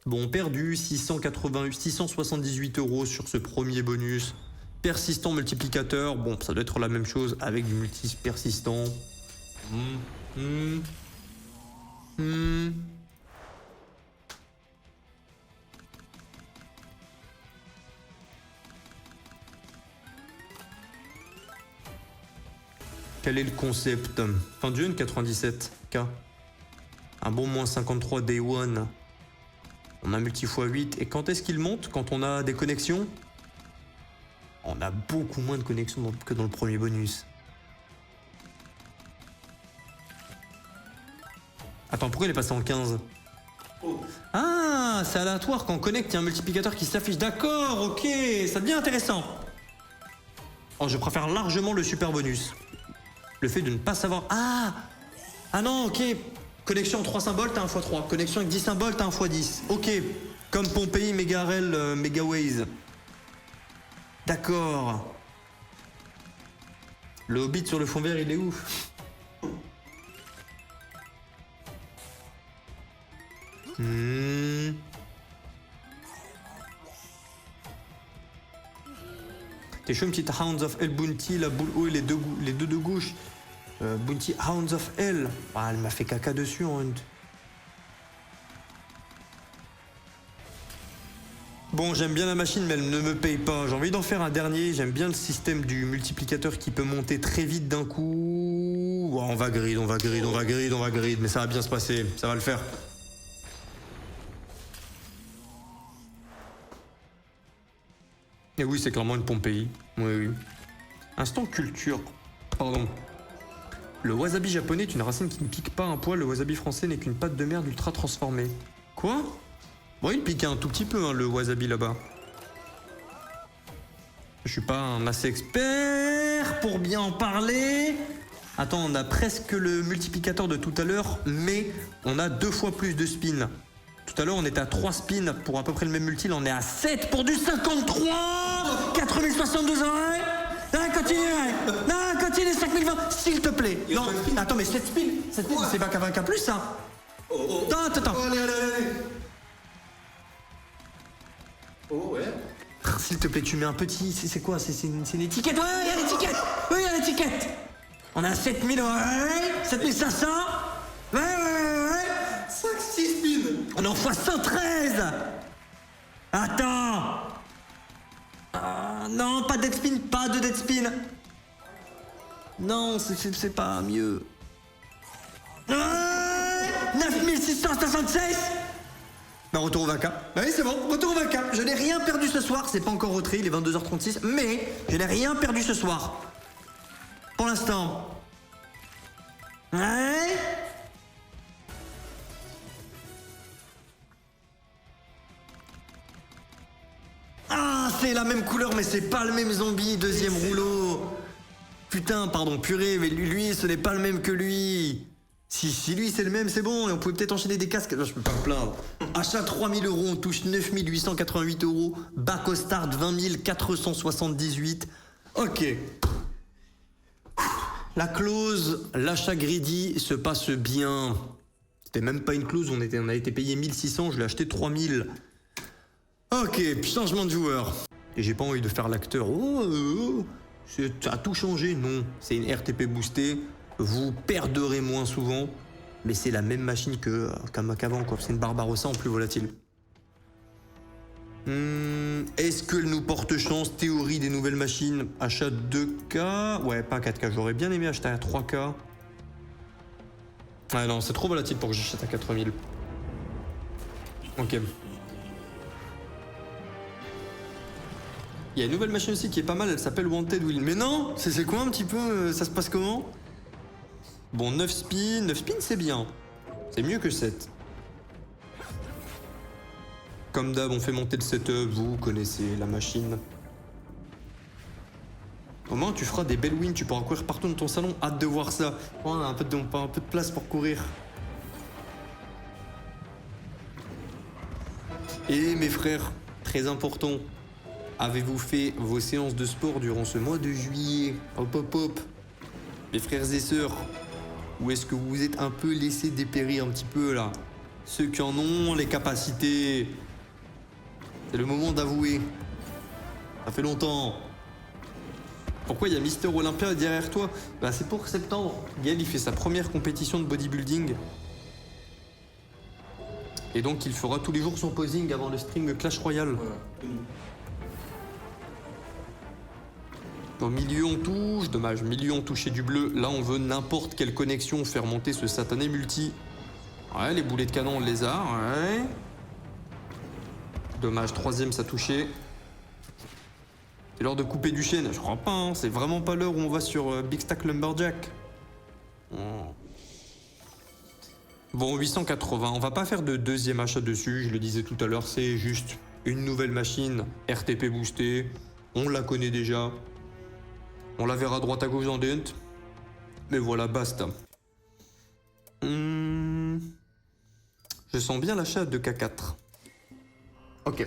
Bon, perdu, 678 euros sur ce premier bonus. Persistant multiplicateur. Bon, ça doit être la même chose avec du multi persistant. Quel est le concept? Fin du 97K. Un bon moins 53 day one. On a multi x8. Et quand est-ce qu'il monte? Quand on a des connexions? On a beaucoup moins de connexions que dans le premier bonus. Attends, pourquoi il est passé en 15? Ah, c'est aléatoire quand on connecte, il y a un multiplicateur qui s'affiche. D'accord, ok, ça devient intéressant. Oh, je préfère largement le super bonus. Le fait de ne pas savoir... Ah non, ok. Connexion en 3 symboles, t'as 1 x 3. Connexion avec 10 symboles, t'as 1 x 10. Ok. Comme Pompéi, Megarel, Megaways. D'accord. Le Hobbit sur le fond vert, il est ouf. T'es chaud une petite Hounds of Hell Bounty, la boule haut et les deux de gauche. Bounty Hounds of Hell. Ah, elle m'a fait caca dessus en hunt. Bon, j'aime bien la machine, mais elle ne me paye pas. J'ai envie d'en faire un dernier. J'aime bien le système du multiplicateur qui peut monter très vite d'un coup. Oh, on va grid, mais ça va bien se passer. Ça va le faire. Et oui, c'est clairement une Pompéi. Oui. Instant culture. Pardon. Le wasabi japonais est une racine qui ne pique pas un poil. Le wasabi français n'est qu'une pâte de merde ultra transformée. Quoi? Bon, il pique un tout petit peu, hein, le wasabi là-bas. Je suis pas un assez expert pour bien en parler. Attends, on a presque le multiplicateur de tout à l'heure, mais on a 2 fois plus de spins. Tout à l'heure, on était à 3 spins pour à peu près le même multi. Là, on est à 7 pour du 53 4072 ans. Continue, 5020, s'il te plaît. Non, attends, mais 7 spins, c'est pas qu'à plus, ça. Attends. Allez. Oh, ouais. S'il te plaît, tu mets un petit... C'est quoi? C'est une étiquette? Ouais, il y a l'étiquette. Oui, il y a l'étiquette. On a 7000, ouais. 7500. Ouais. 5, 6 spins. On est en fois 113. Attends. Non, pas de dead spin, pas de dead spin. Non, c'est pas mieux. 9666. Bah, retour au vaca. Bah oui, c'est bon, retour au vaca. Je n'ai rien perdu ce soir. C'est pas encore retrait, il est 22h36. Mais je n'ai rien perdu ce soir. Pour l'instant. Ouais. Ah, c'est la même couleur, mais c'est pas le même zombie. Deuxième rouleau. Putain, pardon, purée, mais lui, ce n'est pas le même que lui. Si lui c'est le même, c'est bon, et on pouvait peut-être enchaîner des casques. Non, je peux pas me plaindre. Achat 3000 €, on touche 9888 €. Back au start 20 478. Ok. La clause, l'achat greedy se passe bien. C'était même pas une clause, on a été payé 1600, je l'ai acheté 3000. Ok, changement de joueur. Et j'ai pas envie de faire l'acteur. Ça a tout changé, non. C'est une RTP boostée. Vous perdrez moins souvent, mais c'est la même machine qu'avant, quoi. C'est une Barbarossa en plus volatile. Est-ce qu'elle nous porte chance? Théorie des nouvelles machines. Achat 2K. Ouais, pas 4K. J'aurais bien aimé acheter à 3K. Ah non, c'est trop volatile pour que j'achète à 4000. Ok. Il y a une nouvelle machine aussi qui est pas mal, elle s'appelle Wanted Wheel. Mais non, c'est quoi un petit peu, ça se passe comment? Bon, 9 spins c'est bien. C'est mieux que 7. Comme d'hab, on fait monter le setup, vous connaissez la machine. Au moins, tu feras des belles wins, tu pourras courir partout dans ton salon. Hâte de voir ça. On a un peu de place pour courir. Et mes frères, très important, avez-vous fait vos séances de sport durant ce mois de juillet? Hop. Mes frères et sœurs, ou est-ce que vous vous êtes un peu laissé dépérir un petit peu là? Ceux qui en ont les capacités. C'est le moment d'avouer. Ça fait longtemps. Pourquoi il y a Mister Olympia derrière toi? Bah c'est pour septembre. Gaël il fait sa première compétition de bodybuilding. Et donc il fera tous les jours son posing avant le stream Clash Royale. Au milieu on touche, dommage, milieu on touchait du bleu. Là on veut n'importe quelle connexion faire monter ce satané multi. Ouais, les boulets de canon on les a, ouais. Dommage, troisième ça touchait. C'est l'heure de couper du chêne. Je crois pas, hein. C'est vraiment pas l'heure où on va sur Big Stack Lumberjack. Bon, 880. On va pas faire de deuxième achat dessus, je le disais tout à l'heure, c'est juste une nouvelle machine RTP boostée. On la connaît déjà. On la verra à droite à gauche dans des hunts. Mais voilà, basta. Je sens bien l'achat de K4. Ok.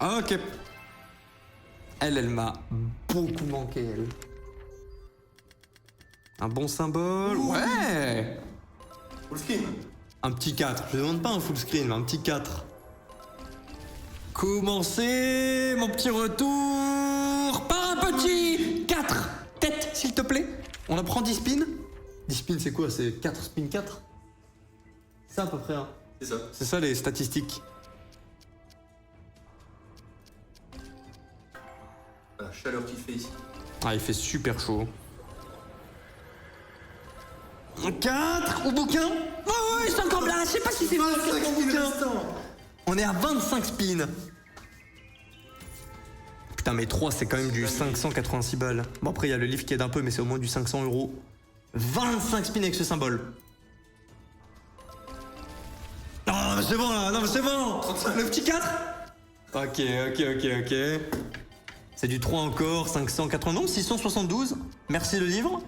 Ok. Elle m'a beaucoup manqué, elle. Un bon symbole. Ouh. Ouais. Full screen. Un petit 4. Je demande pas un full screen, mais un petit 4. Commencez mon petit retour par un petit 4. Tête, s'il te plaît. On apprend 10 spins. 10 spins, c'est quoi? C'est 4 spins 4? C'est à peu près, hein. C'est ça. C'est ça les statistiques. La chaleur qu'il fait ici. Ah, il fait super chaud. Un 4 au bouquin. Oh, ouais, c'est encore là. Je sais pas si c'est 25 au bouquin. On est à 25 spins. Putain, mais 3, c'est quand même du 586 balles. Bon, après, il y a le livre qui aide un peu, mais c'est au moins du 500 €. 25 spins avec ce symbole. Oh, mais c'est bon là. Non, mais c'est bon. Le petit 4. Ok. C'est du 3 encore, 580, non, 672. Merci le livre.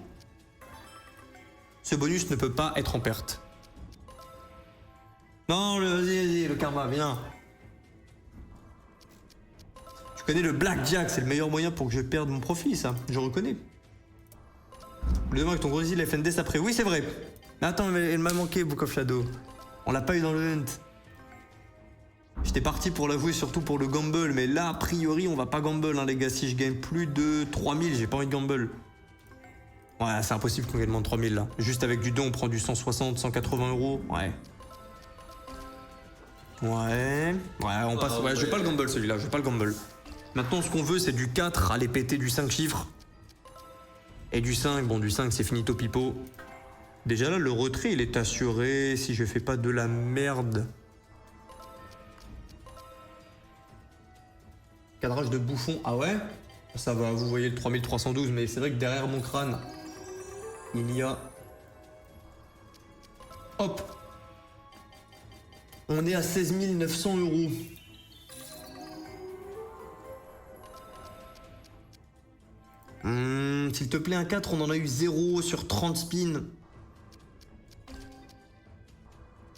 Ce bonus ne peut pas être en perte. Non, vas-y, le karma, viens. Tu connais le blackjack, c'est le meilleur moyen pour que je perde mon profit, ça. Je reconnais. Le demain avec ton gros deal FNDS après. Oui, c'est vrai. Mais attends, elle m'a manqué, Book of Shadow. On l'a pas eu dans le hunt. J'étais parti pour l'avouer, surtout pour le gamble, mais là, a priori, on va pas gamble, hein, les gars. Si je gagne plus de 3000, j'ai pas envie de gamble. Ouais, c'est impossible qu'on gagne moins de 3000, là. Juste avec du don, on prend du 160, 180 €. Ouais, on passe. Ouais, je vais pas le gamble, celui-là, je vais pas le gamble. Maintenant, ce qu'on veut, c'est du 4, aller péter du 5 chiffres. Et du 5, bon, du 5, c'est finito pipo. Déjà là, le retrait, il est assuré si je fais pas de la merde. Cadrage de bouffon, ah ouais? Ça va, vous voyez le 3312, mais c'est vrai que derrière mon crâne, il y a... Hop! On est à 16 900 €. S'il te plaît, un 4, on en a eu 0 sur 30 spins.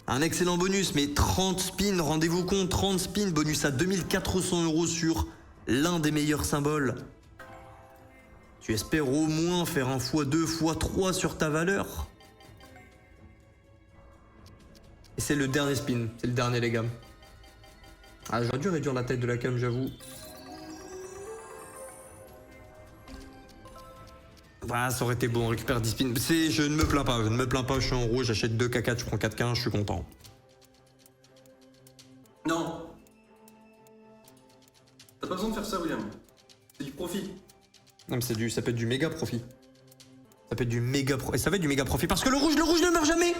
Un excellent bonus, mais 30 spins, rendez-vous compte, 30 spins, bonus à 2400 € sur l'un des meilleurs symboles. Tu espères au moins faire un x2, x3 sur ta valeur. Et c'est le dernier spin, c'est le dernier les gars. Ah, j'aurais dû réduire la taille de la cam, j'avoue. Bah, ça aurait été bon, on récupère 10 spins. Je ne me plains pas, je suis en rouge, j'achète 2 K4, je prends 4K, je suis content. Non. T'as pas besoin de faire ça, William. C'est du profit. Non, mais ça peut être du méga profit. Ça peut être du méga profit. Et ça va être du méga profit parce que le rouge ne meurt jamais.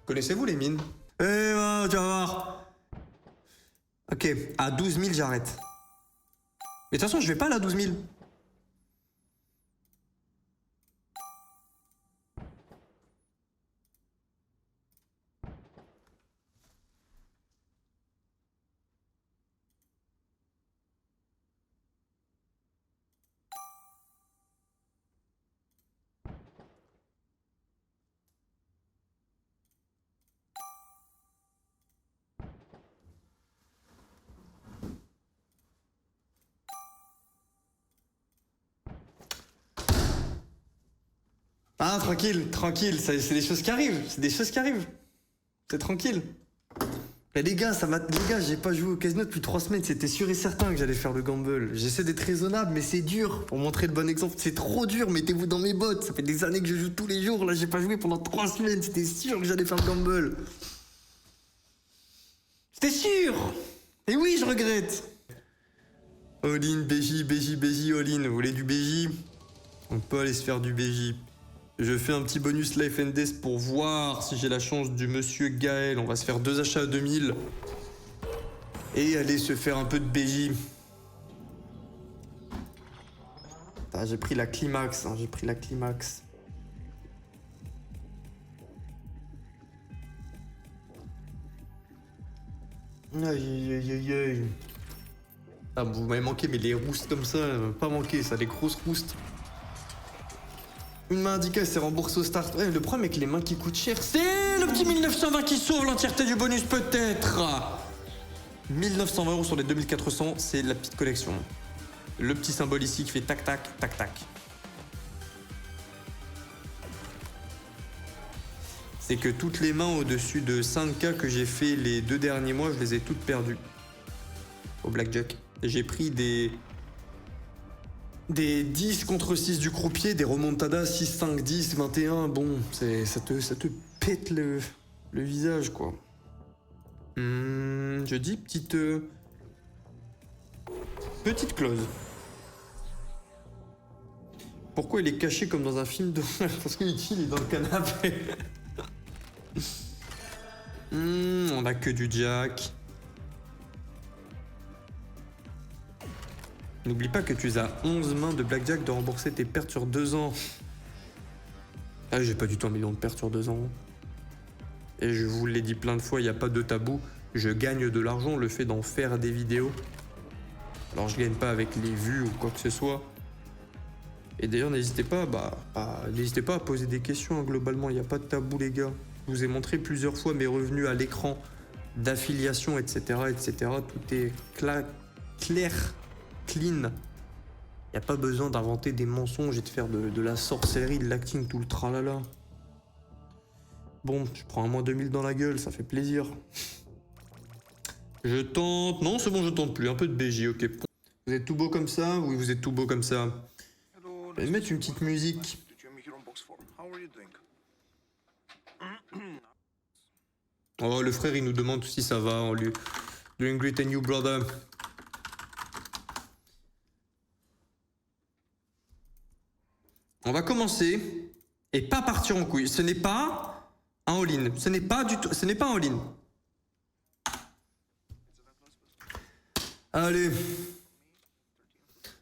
Connaissez-vous les mines? Tu vas voir. Ok, à 12 000 j'arrête. Mais de toute façon, je vais pas là à 12 000. Ah, tranquille, c'est des choses qui arrivent, c'est tranquille. Mais les gars, j'ai pas joué au casino depuis 3 semaines, c'était sûr et certain que j'allais faire le gamble. J'essaie d'être raisonnable, mais c'est dur. Pour montrer le bon exemple, c'est trop dur, mettez-vous dans mes bottes. Ça fait des années que je joue tous les jours, là j'ai pas joué pendant 3 semaines, c'était sûr que j'allais faire le gamble. C'était sûr. Et oui, je regrette. All-in, BJ, all-in. Vous voulez du BJ? On peut aller se faire du BJ. Je fais un petit bonus Life and Death pour voir si j'ai la chance du monsieur Gaël. On va se faire 2 achats à 2000. Et aller se faire un peu de BJ. Ah, j'ai pris la climax, Aïe, aïe, aïe, aïe. Ah, vous m'avez manqué, mais les roustes comme ça, pas manqué, ça, les grosses roustes. Une main indiquée, c'est remboursé au start. Ouais, le problème avec les mains qui coûtent cher, c'est le petit 1920 qui sauve l'entièreté du bonus, peut-être. 1920 € sur les 2400, c'est la petite collection. Le petit symbole ici qui fait tac, tac, tac, tac. C'est que toutes les mains au-dessus de 5K que j'ai fait les 2 derniers mois, je les ai toutes perdues. Au blackjack. Et j'ai pris des 10 contre 6 du croupier, des remontadas 6, 5, 10, 21. Bon, ça te pète le visage, quoi. Je dis petite clause. Pourquoi il est caché comme dans un film d'horreur? Parce qu'il est dans le canapé. On a que du jack. N'oublie pas que tu as 11 mains de blackjack de rembourser tes pertes sur 2 ans. Ah, j'ai pas du tout 1 million de pertes sur 2 ans. Et je vous l'ai dit plein de fois, il n'y a pas de tabou. Je gagne de l'argent, le fait d'en faire des vidéos. Alors je gagne pas avec les vues ou quoi que ce soit. Et d'ailleurs, n'hésitez pas à poser des questions, hein, globalement, il n'y a pas de tabou, les gars. Je vous ai montré plusieurs fois mes revenus à l'écran, d'affiliation, etc., etc. Tout est clair, clean. Il n'y a pas besoin d'inventer des mensonges et de faire de la sorcellerie, de l'acting, tout le tralala. Bon, je prends un moins 2000 dans la gueule, ça fait plaisir. Je tente... Non, c'est bon, je tente plus. Un peu de BJ, ok. Vous êtes tout beau comme ça? Oui, vous êtes tout beau comme ça. Je vais mettre une petite musique. Oh, le frère, il nous demande si ça va. On lui... Doing great and you, brother. On va commencer et pas partir en couille. Ce n'est pas un all-in. Ce n'est pas du tout... Ce n'est pas un all-in. Allez.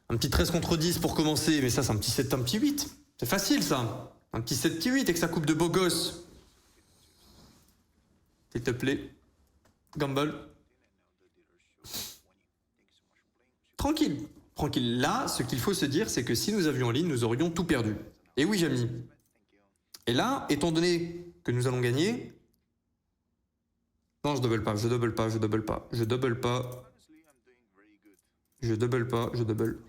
Un petit 13 contre 10 pour commencer. Mais ça, c'est un petit 7, un petit 8. C'est facile, ça. Un petit 7, petit 8 avec sa coupe de beau gosse. S'il te plaît. Gamble. Tranquille. Tranquille. Là, ce qu'il faut se dire, c'est que si nous avions en ligne, nous aurions tout perdu. Et oui, Jamy. Et là, étant donné que nous allons gagner... Non, je double pas, je double pas, je double pas, je double pas. Je double pas, je double.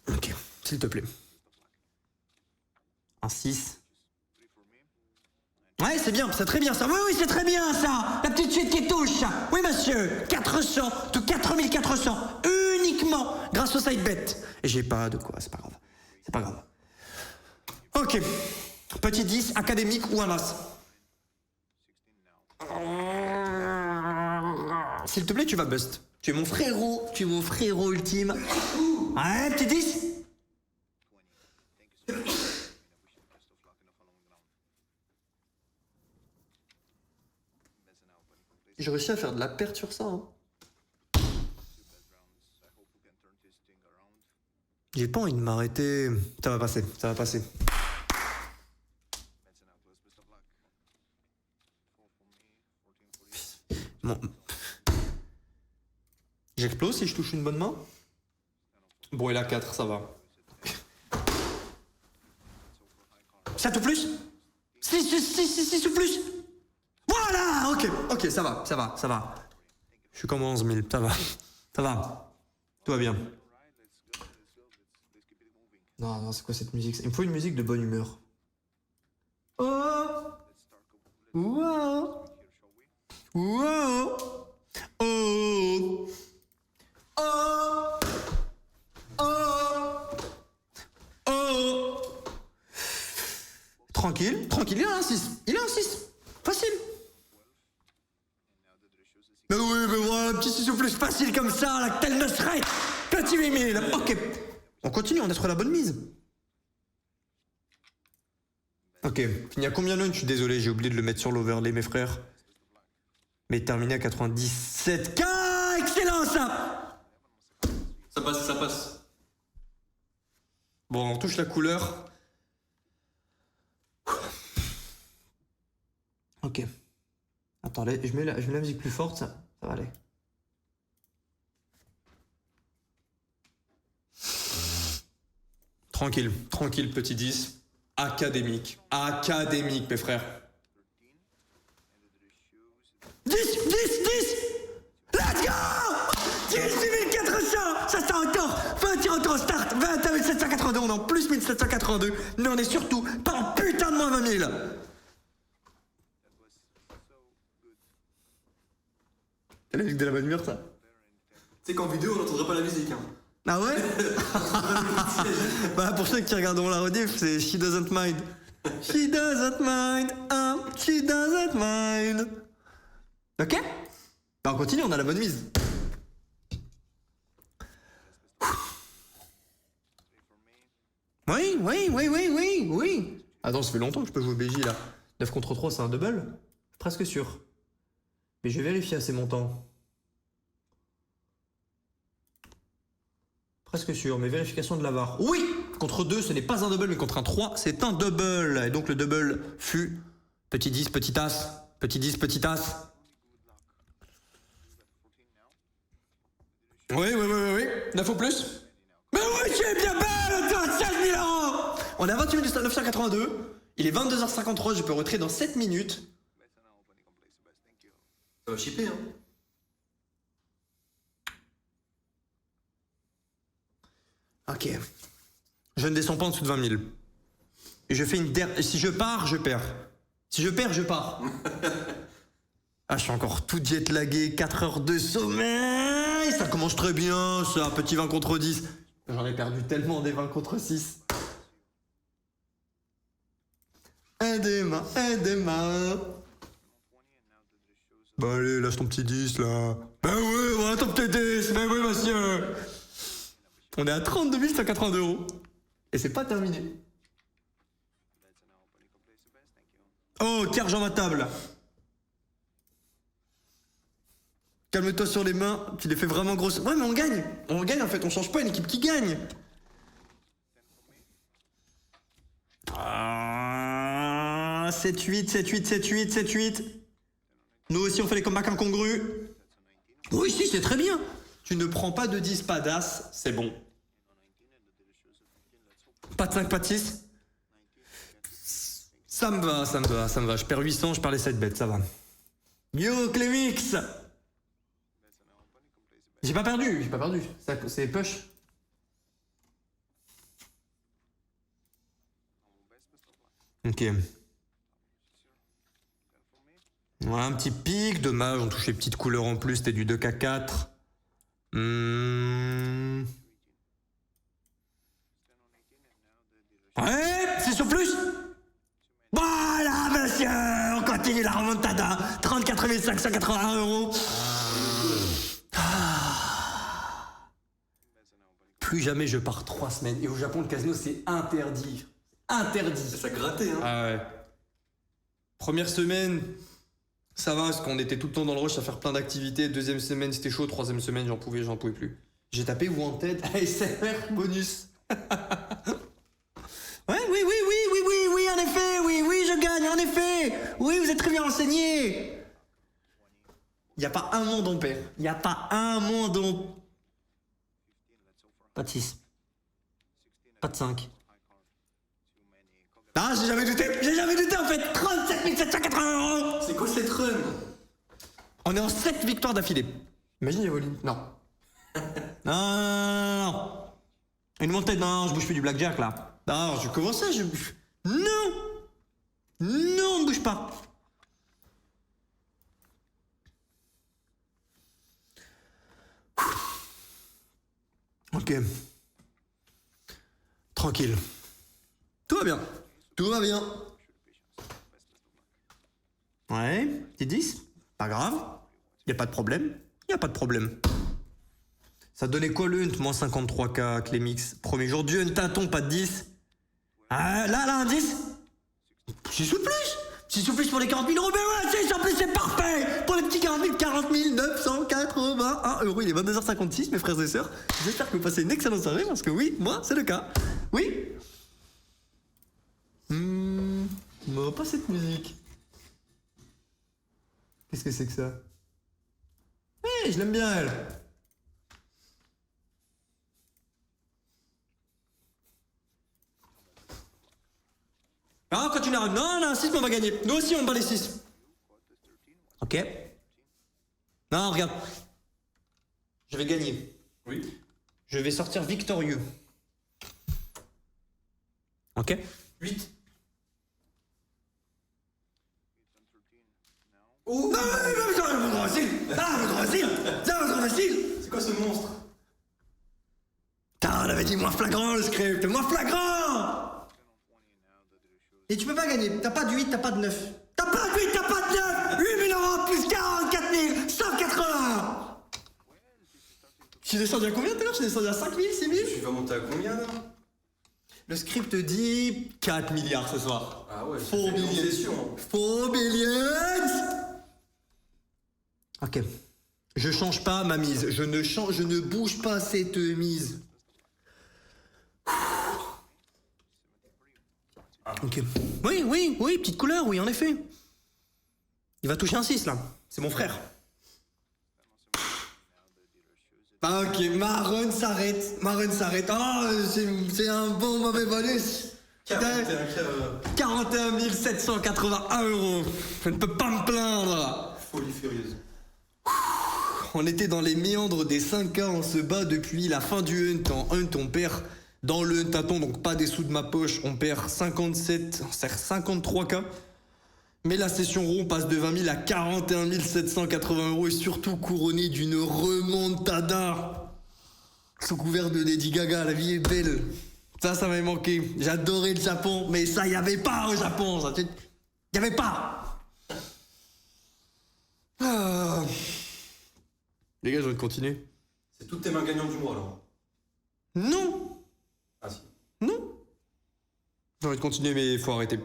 Ok, s'il te plaît. Un 6. Ouais, c'est bien, c'est très bien ça. Oui, oui, c'est très bien ça. La petite suite qui touche. Oui, monsieur. 400, tout 4400. Uniquement grâce au side bet. Et j'ai pas de quoi, c'est pas grave. C'est pas grave. Ok. Petit 10, académique ou un as. S'il te plaît, tu vas bust. Tu es mon frérot. Tu es mon frérot ultime. Ouais, petit 10. J'ai réussi à faire de la perte sur ça. Hein. J'ai pas envie de m'arrêter. Ça va passer, ça va passer. Bon. J'explose si je touche une bonne main. Bon, et la 4, ça va. 7 ou plus 6 ou plus. Voilà, ok, ça va, ça va, ça va. Je suis comme 11 000, ça va, ça va. Tout va bien. Non, non, c'est quoi cette musique? Il me faut une musique de bonne humeur. Oh! Wow! Wow! Oh! Oh! Oh! Oh! Tranquille, tranquille, il a un 6. Il a un 6. Facile. Mais oui, mais voilà, petit 6 ou plus facile comme ça, là, tel ne serait. Petit 8000. Ok. On continue, on est sur la bonne mise. Ok. Il y a combien de lunch? Je suis désolé, j'ai oublié de le mettre sur l'overlay, mes frères. Mais terminé à 97K. Excellent, ça. Ça passe, ça passe. Bon, on touche la couleur. Attendez, je mets la musique plus forte, ça va aller. Tranquille, tranquille, petit 10. Académique. Académique, mes frères. 10, 10, 10. Let's go 10 400. Ça sent encore 20 tirs auto start. 20 782. On est en plus 1782. Mais on est surtout pas en putain de moins 20 000. C'est la musique de la bonne humeur, ça. Tu sais qu'en vidéo, on n'entendrait pas la musique. Hein. Ah ouais. Bah pour ceux qui regarderont la rediff, c'est She Doesn't Mind. She doesn't mind, she doesn't mind. Ok. Bah on continue, on a la bonne mise. Oui. Attends, ça fait longtemps que je peux jouer BJ là. 9 contre 3, c'est un double. Presque sûr. Mais je vais vérifier assez montant. Presque sûr, mais vérification de la VAR. Oui. Contre 2, ce n'est pas un double, mais contre un 3, c'est un double. Et donc le double fut petit 10, petit as. Petit 10, petit as. Oui. 9 ou plus. Mais oui, tu es bien belle, toi, 16 000 €. On est à 28 minutes 982. Il est 22h53, je peux retirer dans 7 minutes. Ça va shipper, hein. Ok. Je ne descends pas en dessous de 20 000. Et je fais une dernière... Si je pars, je perds. Si je perds, je pars. Ah, je suis encore tout jet lagué, 4 heures de sommeil. Ça commence très bien, ça. Petit 20 contre 10. J'en ai perdu tellement des 20 contre 6. Aidez-moi. Bah allez, lâche ton petit 10 là. Bah ouais, voilà ton petit 10. Bah oui, monsieur. On est à 32 182 €. Et c'est pas terminé. Oh, Kerj ma table. Calme-toi sur les mains, tu les fais vraiment grosses. Ouais, mais on gagne. On gagne en fait, on change pas une équipe qui gagne. 7-8. Nous aussi, on fait les combats incongrus. Oui, si, c'est très bien. Tu ne prends pas de 10, pas d'as, c'est bon. Pas de 5, pas de 6. Ça me va. Je perds 800, je perds les 7 bêtes, ça va. Yo, Clémix. J'ai pas perdu. C'est push. Ok. Voilà, un petit pic, dommage, on touche les petites couleurs en plus, c'était du 2K4. Ouais, c'est sur plus. Voilà, monsieur, on continue la remontada. 34 581 €. Plus jamais je pars 3 semaines. Et au Japon, le casino, c'est interdit. Interdit. Ça grattait, hein. Ah ouais. Première semaine, ça va, parce qu'on était tout le temps dans le rush à faire plein d'activités. Deuxième semaine, c'était chaud. Troisième semaine, j'en pouvais plus. J'ai tapé Wanted ASMR bonus. Ouais, oui, en effet, oui, je gagne, en effet. Oui, vous êtes très bien renseigné. Il n'y a pas un monde on perd. Il n'y a pas un monde on... Pas de 6. Pas de 5. Ah, j'ai jamais douté en fait. 37 780 €. C'est quoi cette run? On est en 7 victoires d'affilée. Imagine Evoline. Non. Non. Une montée, non, je bouge plus du blackjack là. Non, je commence ça, je bouge. Non, on ne bouge pas. Ok. Tranquille. Tout va bien. Ouais, petit 10. Pas grave. Y a pas de problème. Ça donnait quoi le hunt? Moins 53K, Clémix. Premier jour du hunt, tâton, pas de 10. Ah, là, un 10. 6 ou plus. 6 ou plus pour les 40 000 €. Mais ouais, 6 en plus, c'est parfait. Pour les petits 40 981 €. Il est 22h56, mes frères et sœurs. J'espère que vous passez une excellente soirée, parce que oui, moi, c'est le cas. Oui. Non, pas cette musique. Qu'est-ce que c'est que ça? Je l'aime bien, elle. Ah, quand tu n'arrives. Non, non, 6, on va gagner. Nous aussi, on bat les 6. Ok. Non, regarde. Je vais gagner. Oui. Je vais sortir victorieux. Ok. 8. Oh, non, facile. C'est quoi ce monstre? Putain, on avait dit moins flagrant le script. Moins flagrant. Et tu peux pas gagner. T'as pas de 8, t'as pas de 9. T'as pas de 8, t'as pas de 9. 8 000 euros plus 44 180. Je suis descendu à combien tout à l'heure? Je suis descendu à 5 000, 6 000. Tu vas monter à combien là? Le script dit 4 milliards ce soir. Ah ouais, Faux c'est billet. session. Faux billions. Ok. Je change pas ma mise. Je ne bouge pas cette mise. Ok. Oui, petite couleur, oui, en effet. Il va toucher un 6 là. C'est mon frère. Ah, ok, ma run s'arrête. Oh, c'est un bon mauvais bonus. 41 781 euros. Je ne peux pas me plaindre. Folie furieuse. On était dans les méandres des 5K, on se bat depuis la fin du hunt. En hunt, on perd dans le hunt à ton, donc pas des sous de ma poche. On perd 53K. Mais la session rond passe de 20 000 à 41 780 euros et surtout couronnée d'une remontada. Sous couvert de Lady Gaga, la vie est belle. Ça m'avait manqué. J'adorais le Japon, mais ça, y avait pas au Japon. Ça, y avait pas. Ah. Les gars, j'ai envie de continuer. C'est toutes tes mains gagnantes du mois alors. Non. Ah si. Non. J'ai envie de continuer, mais il faut arrêter.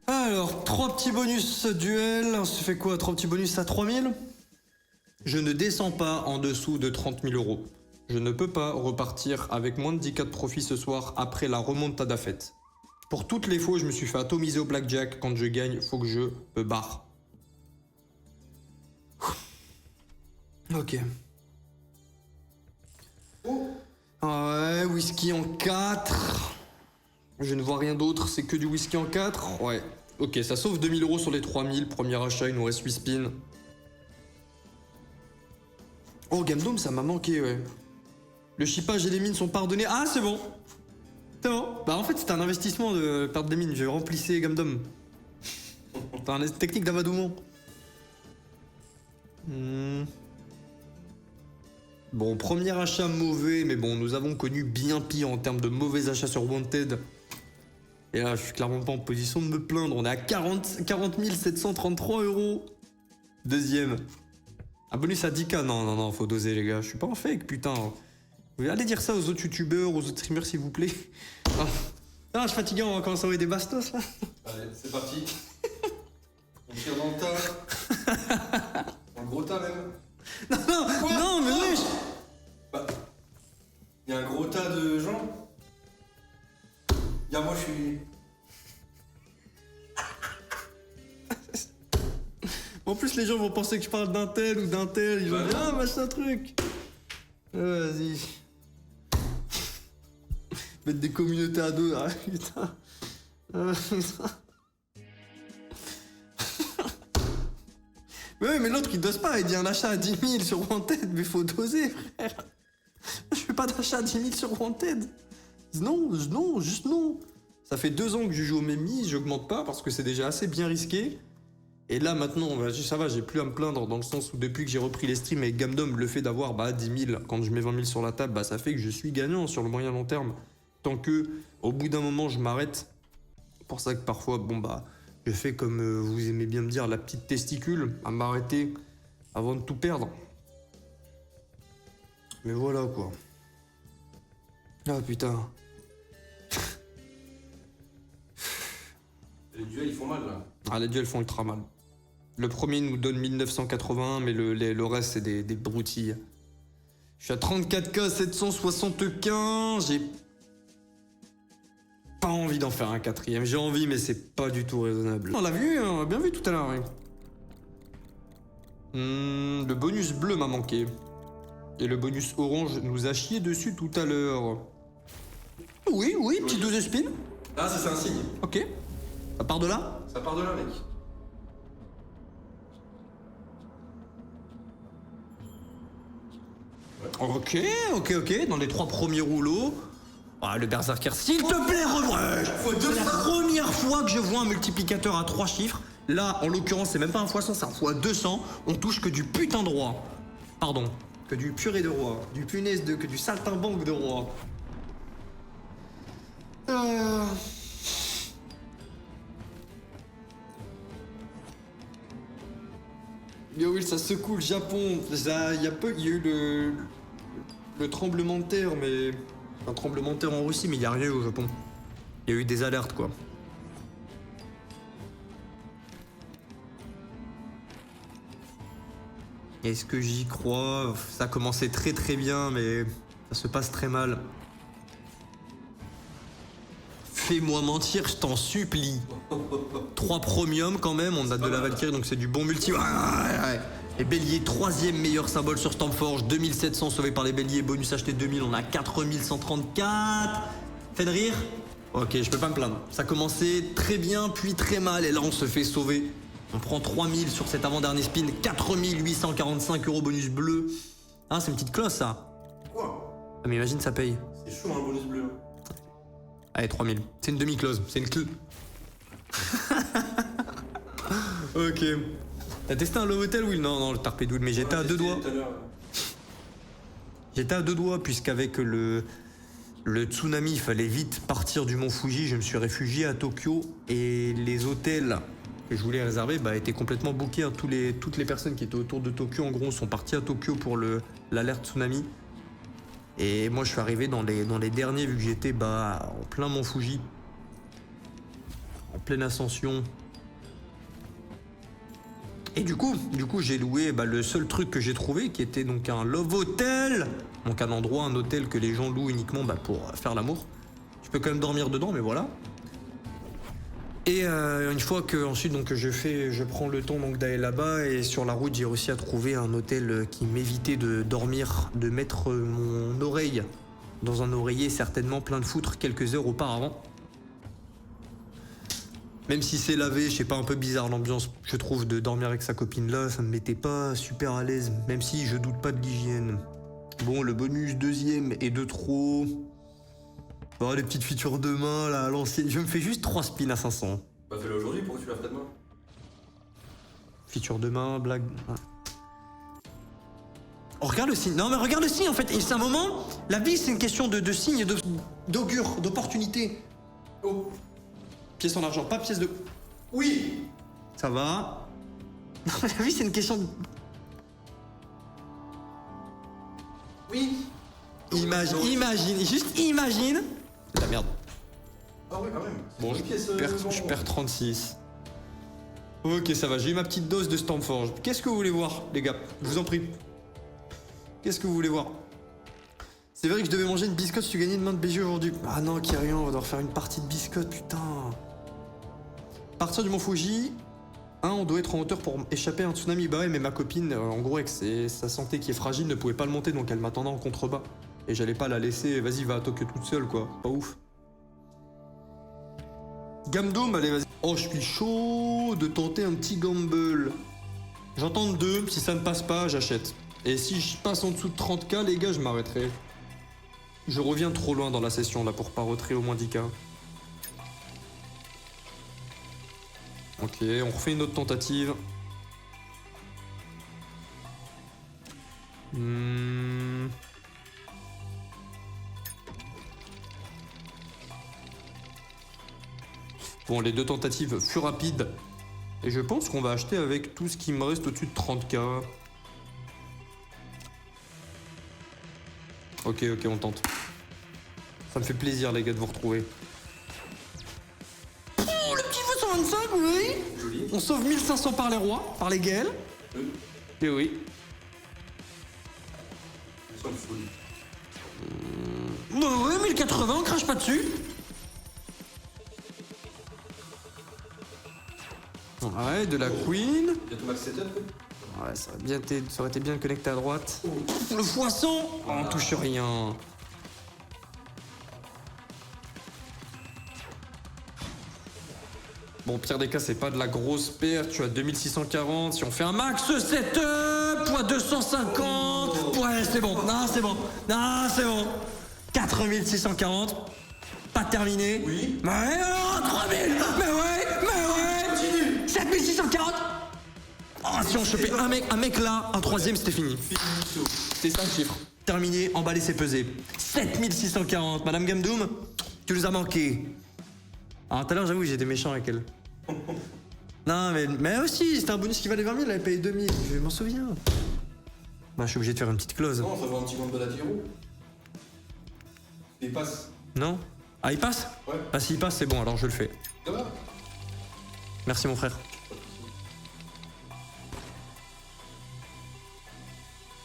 Alors, 3 petits bonus duel. On se fait quoi? 3 petits bonus à 3000. Je ne descends pas en dessous de 30 000 euros. Je ne peux pas repartir avec moins de 10K de profit ce soir après la remontada faite. Pour toutes les fois où je me suis fait atomiser au blackjack, quand je gagne, faut que je me barre. Ok. Oh. Ouais, whisky en 4. Je ne vois rien d'autre, c'est que du whisky en 4. Ouais. Ok, ça sauve 2000 euros sur les 3000. Premier achat, il nous reste 8 spins. Oh, Gamdome, ça m'a manqué, ouais. Le chippage et les mines sont pardonnés. Ah, c'est bon. C'est bon. Bah, en fait, c'était un investissement de perdre des mines. Je remplissais Gamdome. T'as une technique d'avadoumont. Bon, premier achat mauvais, mais bon, nous avons connu bien pire en termes de mauvais achats sur Wanted. Et là, je suis clairement pas en position de me plaindre. On est à 40 733 euros. Deuxième. Un bonus à 10K. Non, faut doser, les gars. Je suis pas en fake, putain. Vous allez dire ça aux autres youtubeurs, aux autres streamers, s'il vous plaît. Ah, je suis fatigué, on va commencer à envoyer des bastos, là. Allez, c'est parti. On tire dans le tas. Dans le gros tas même. Non, mais wesh. Bah, y a un gros tas de gens. Y'a moi, je suis. En plus, les gens vont penser que je parle d'un tel ou d'un tel. Ils vont Bah dire, non. ah, machin truc. Vas-y. Mettre des communautés à deux, là. Putain. Putain. Ouais, mais l'autre il dose pas, il dit un achat à 10 000 sur Wanted, mais faut doser, frère. Je fais pas d'achat à 10 000 sur Wanted. Non, juste non. Ça fait 2 ans que je joue aux mêmes mises, j'augmente pas parce que c'est déjà assez bien risqué. Et là maintenant, ça va, j'ai plus à me plaindre dans le sens où depuis que j'ai repris les streams avec Gamdom, le fait d'avoir 10 000, quand je mets 20 000 sur la table, ça fait que je suis gagnant sur le moyen long terme. Tant que, au bout d'un moment, je m'arrête. C'est pour ça que parfois, je fais comme vous aimez bien me dire, la petite testicule, à m'arrêter avant de tout perdre. Mais voilà quoi. Ah putain. Les duels, ils font mal là. Ah, les duels font ultra mal. Le premier nous donne 1981, mais le reste, c'est des broutilles. Je suis à 34K 775, j'ai pas envie d'en faire un quatrième. J'ai envie, mais c'est pas du tout raisonnable. On l'a vu, on l'a bien vu tout à l'heure. Oui. Le bonus bleu m'a manqué. Et le bonus orange nous a chié dessus tout à l'heure. Oui, petite dose de spin. Ah, ça c'est un signe. Ok. Ça part de là? Ça part de là, mec. Ok. Dans les 3 premiers rouleaux. Ah, le berserker, s'il te plaît, revois. C'est la première fois que je vois un multiplicateur à 3 chiffres. Là, en l'occurrence, c'est même pas un x100, c'est un x200. On touche que du putain de roi. Pardon. Que du purée de roi. Du punaise de... que du saltimbanque de roi. Yo, oui, ça secoue le Japon. Il y a eu le tremblement de terre, mais... Un tremblement de terre en Russie, mais il n'y a rien eu au Japon. Il y a eu des alertes, quoi. Est-ce que j'y crois? Ça a commencé très très bien, mais ça se passe très mal. Fais-moi mentir, je t'en supplie. 3 premium quand même, on a de la Valkyrie, donc c'est du bon multi. Ouais. Les béliers, 3e meilleur symbole sur Stormforge, 2700 sauvés par les béliers, bonus acheté 2000, on a 4134. Fenrir? Ok, je peux pas me plaindre. Ça a commencé très bien, puis très mal, et là on se fait sauver. On prend 3000 sur cet avant-dernier spin, 4845 € bonus bleu. Ah, c'est une petite cloche ça. Quoi? Ah, mais imagine ça paye. C'est chaud un bonus bleu. Allez, 3000. C'est une demi-close, c'est une clé. Ok. T'as testé un low hotel, Will? Non, le Tarpédoule, mais j'étais à 2 doigts. J'étais à 2 doigts, puisqu'avec le tsunami, il fallait vite partir du mont Fuji. Je me suis réfugié à Tokyo et les hôtels que je voulais réserver étaient complètement bookés. Hein. Toutes les personnes qui étaient autour de Tokyo, en gros, sont parties à Tokyo pour l'alerte tsunami. Et moi, je suis arrivé dans les derniers, vu que j'étais en plein mont Fuji, en pleine ascension. Et du coup, j'ai loué le seul truc que j'ai trouvé, qui était donc un love hotel. Donc un hôtel que les gens louent uniquement pour faire l'amour. Tu peux quand même dormir dedans, mais voilà. Et une fois que ensuite je prends le temps d'aller là-bas, et sur la route j'ai réussi à trouver un hôtel qui m'évitait de dormir, de mettre mon oreille dans un oreiller certainement plein de foutre quelques heures auparavant. Même si c'est lavé, je sais pas, un peu bizarre l'ambiance, je trouve, de dormir avec sa copine là, ça me mettait pas super à l'aise, même si je doute pas de l'hygiène. Bon, le bonus 2e est de trop. Oh, les petites features de main là, à l'ancienne. Je me fais juste 3 spins à 500. Bah fais-le aujourd'hui, pourquoi tu l'as fait demain? Feature de main, blague. Ouais. Oh, regarde le signe. Non, mais regarde le signe en fait. Et c'est un moment. La vie, c'est une question de signe, d'augure, d'opportunité. Oh. Pièce en argent, pas pièce de. Oui. Ça va. Non, la vie, c'est une question de. Oui. Imagine. La merde. Ah ouais, quand même. Bon, je perds 36. Ok, ça va, j'ai eu ma petite dose de Stormforge. Qu'est-ce que vous voulez voir, les gars? Je vous en prie. Qu'est-ce que vous voulez voir? C'est vrai que je devais manger une biscotte si tu gagnais une main de BG aujourd'hui. Ah non, Kyrian, on va devoir faire une partie de biscotte, putain. Partir du mont Fuji. On doit être en hauteur pour échapper à un tsunami. Bah ouais, mais ma copine, en gros, avec sa santé qui est fragile, ne pouvait pas le monter, donc elle m'attendait en contrebas. Et j'allais pas la laisser, vas-y, va à Tokyo toute seule, quoi. Pas ouf. Gamdome, allez, vas-y. Oh, je suis chaud de tenter un petit gamble. J'en tente 2, si ça ne passe pas, j'achète. Et si je passe en dessous de 30K, les gars, je m'arrêterai. Je reviens trop loin dans la session, là, pour pas retrer au moins 10K. Ok, on refait une autre tentative. Bon, les 2 tentatives furent rapides. Et je pense qu'on va acheter avec tout ce qui me reste au-dessus de 30K. Ok, on tente. Ça me fait plaisir, les gars, de vous retrouver. Oh, le petit feu 125, oui. Joli. On sauve 1500 par les rois, par les Gaëls. Et oui. Ça me fout. Bah ouais, 1080, on crache pas dessus. Ouais, de la Queen. Bientôt max setup, quoi. Ouais, ça aurait été bien connecté à droite. Oh, le poisson. Oh, on touche rien. Bon, pire des cas, c'est pas de la grosse perte. Tu as 2640. Si on fait un max setup, point 250. Ouais, c'est bon. Non, c'est bon. Non, c'est bon. 4640. Pas terminé. Oui. Mais oh, 3000. Mais ouais. Continue. 7640. Oh, si on chopait un mec là, un troisième, c'était fini. Finito. C'est ça le chiffre. Terminé, emballé, c'est pesé. 7640. Madame Gamdoum, tu nous as manqué. Alors tout à l'heure, j'avoue, j'étais méchant avec elle. Non, mais aussi, c'était un bonus qui valait 20 000, elle avait payé 2000, je m'en souviens. Bah, je suis obligé de faire une petite clause. Non, ça va un petit compte de la tiro. Il passe. Non? Ah, il passe? Ouais. Ah, s'il passe, c'est bon, alors je le fais. Ça va. Merci, mon frère.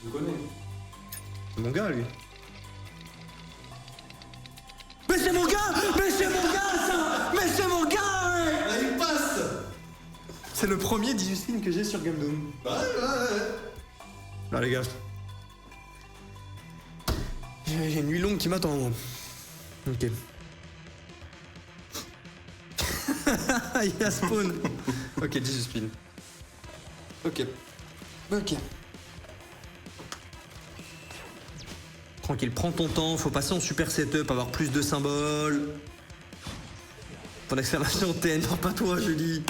Je connais. C'est mon gars, lui. Mais c'est mon gars! Mais c'est mon gars, ça! Mais c'est mon gars, ouais! Là, il passe. C'est le premier 18 spin que j'ai sur Gamdoom. Ouais. Là, les gars. J'ai une nuit longue qui m'attend, moi. Ok. Il a spawn. Ok, 18 spin. Ok. Tranquille, prends ton temps, faut passer en super setup, avoir plus de symboles. Ton exclamation TN, non pas toi, Julie.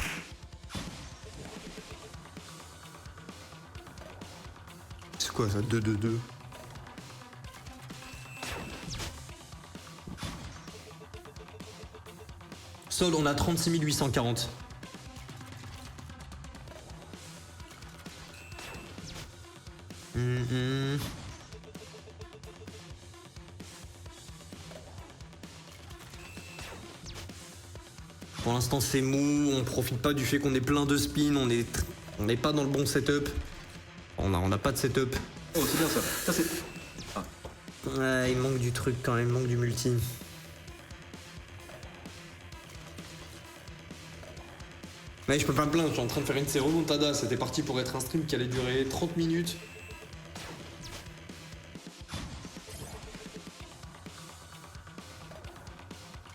C'est quoi ça, 2-2-2? Sol, on a 36 840. Pour l'instant c'est mou, on profite pas du fait qu'on est plein de spins, on n'est pas dans le bon setup. On a pas de setup. Oh, c'est bien ça. Ça, c'est. Ouais, il manque du truc quand même, il manque du multi. Mais je peux pas me plaindre, je suis en train de faire une remontada, c'était parti pour être un stream qui allait durer 30 minutes.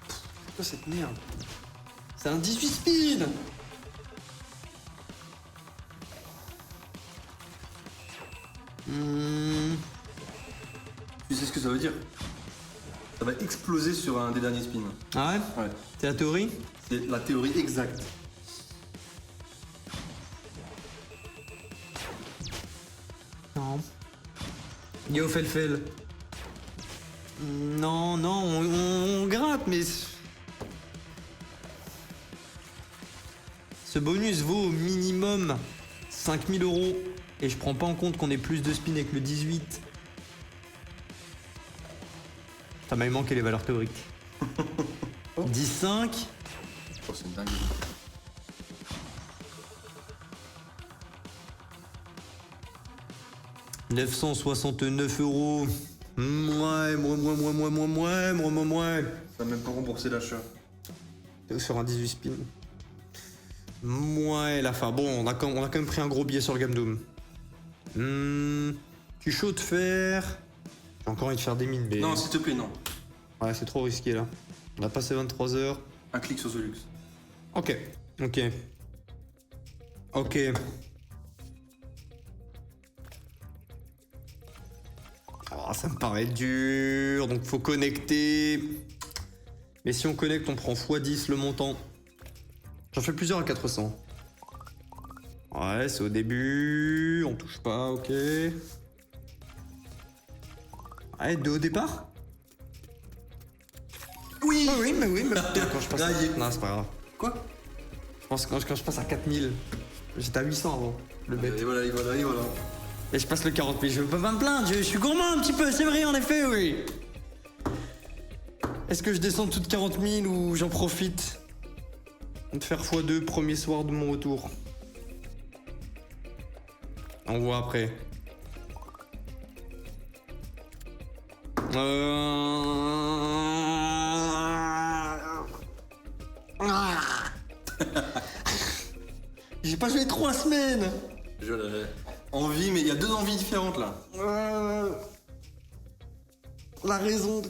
C'est quoi cette merde? C'est un 18 spin. Tu sais ce que ça veut dire? Ça va exploser sur un des derniers spins. Ah ouais? Ouais. C'est la théorie? C'est la théorie exacte. Non. Yo Felfel. Non, on gratte, mais... Ce bonus vaut au minimum 5000 €. Et je prends pas en compte qu'on ait plus de spin avec le 18. Ça m'a manqué les valeurs théoriques. 10-5. Oh, c'est une dingue. « 969 €. Mouais. Ça va même pas rembourser l'achat. Sur un 18 spin. Ouais, la fin. Bon, on a quand même pris un gros billet sur le Gamdoom. Tu es chaud de faire... J'ai encore envie de faire des mines, mais... Non, s'il te plaît, non. Ouais, c'est trop risqué, là. On a passé 23 heures. Un clic sur The Luxe. Ok. Oh, ça me paraît dur, donc faut connecter. Mais si on connecte, on prend x10 le montant. J'en fais plusieurs à 400. Ouais, c'est au début, on touche pas, ok. Ouais, 2 au départ? Oui, mais quand je passe à... Non, c'est pas grave. Quoi? Je pense que quand je passe à 4000, j'étais à 800 avant, le bête. Et voilà. Et je passe le 40 000, je veux pas me plaindre, je suis gourmand un petit peu, c'est vrai en effet, oui. Est-ce que je descends toutes 40 000 ou j'en profite de faire x2 premier soir de mon retour? On voit après. J'ai pas joué 3 semaines. Je l'avais. Envie, mais il y a deux envies différentes là. La raison.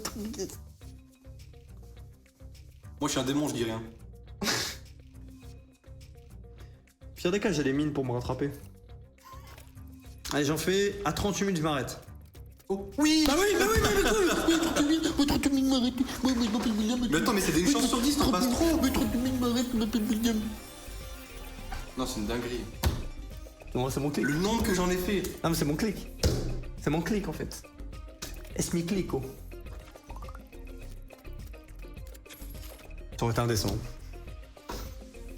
Moi, je suis un démon, je dis rien. Pire des cas, j'ai les mines pour me rattraper. Allez, j'en fais. À 38 000, je m'arrête. Oh, oui. Bah oui, mais quoi 30 000 m'arrête. Mais attends, mais c'est une chance sur 10, t'en passes trop. Mais 30 000 m'arrête, je m'appelle William. Non, c'est une dinguerie. Non, c'est mon clic. Le nombre que j'en ai fait. Non, mais c'est mon clic. C'est mon clic en fait. Est-ce mi clic, oh. Ça aurait été indécent.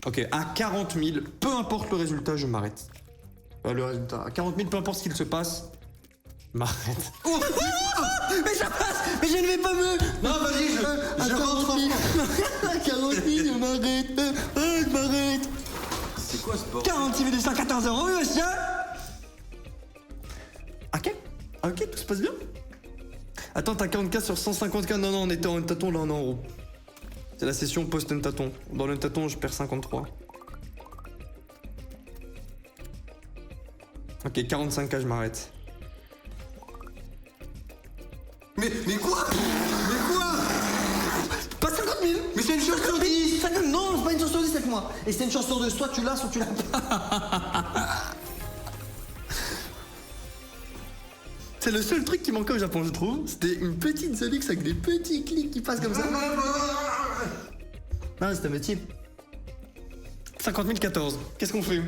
Ok, à 40 000, peu importe le résultat, je m'arrête. Le résultat, à 40 000, peu importe ce qu'il se passe, je m'arrête. Oh mais ça passe. Mais je ne vais pas me... Non, vas-y, je rentre. À 40 000, je m'arrête. Je m'arrête. C'est quoi ce bordel? 46 214 €, oui monsieur. Ok, ok, tout se passe bien. Attends, t'as 40K sur 150K. Non, on était en tâton là, non, en gros. C'est la session post-tâton. Dans le tâton, je perds 53. Ok, 45K, je m'arrête. Mais quoi? Mais quoi? Pas 50 000. Mais c'est une chance sur 10. Non, c'est pas une chance sur 10 avec moi. Et c'est une chance sur 2. Soit tu l'as, soit tu l'as pas. C'est le seul truc qui manquait au Japon, je trouve. C'était une petite Zolux avec des petits clics qui passent comme ça. Non, c'est un métier. 50 014. Qu'est-ce qu'on fait?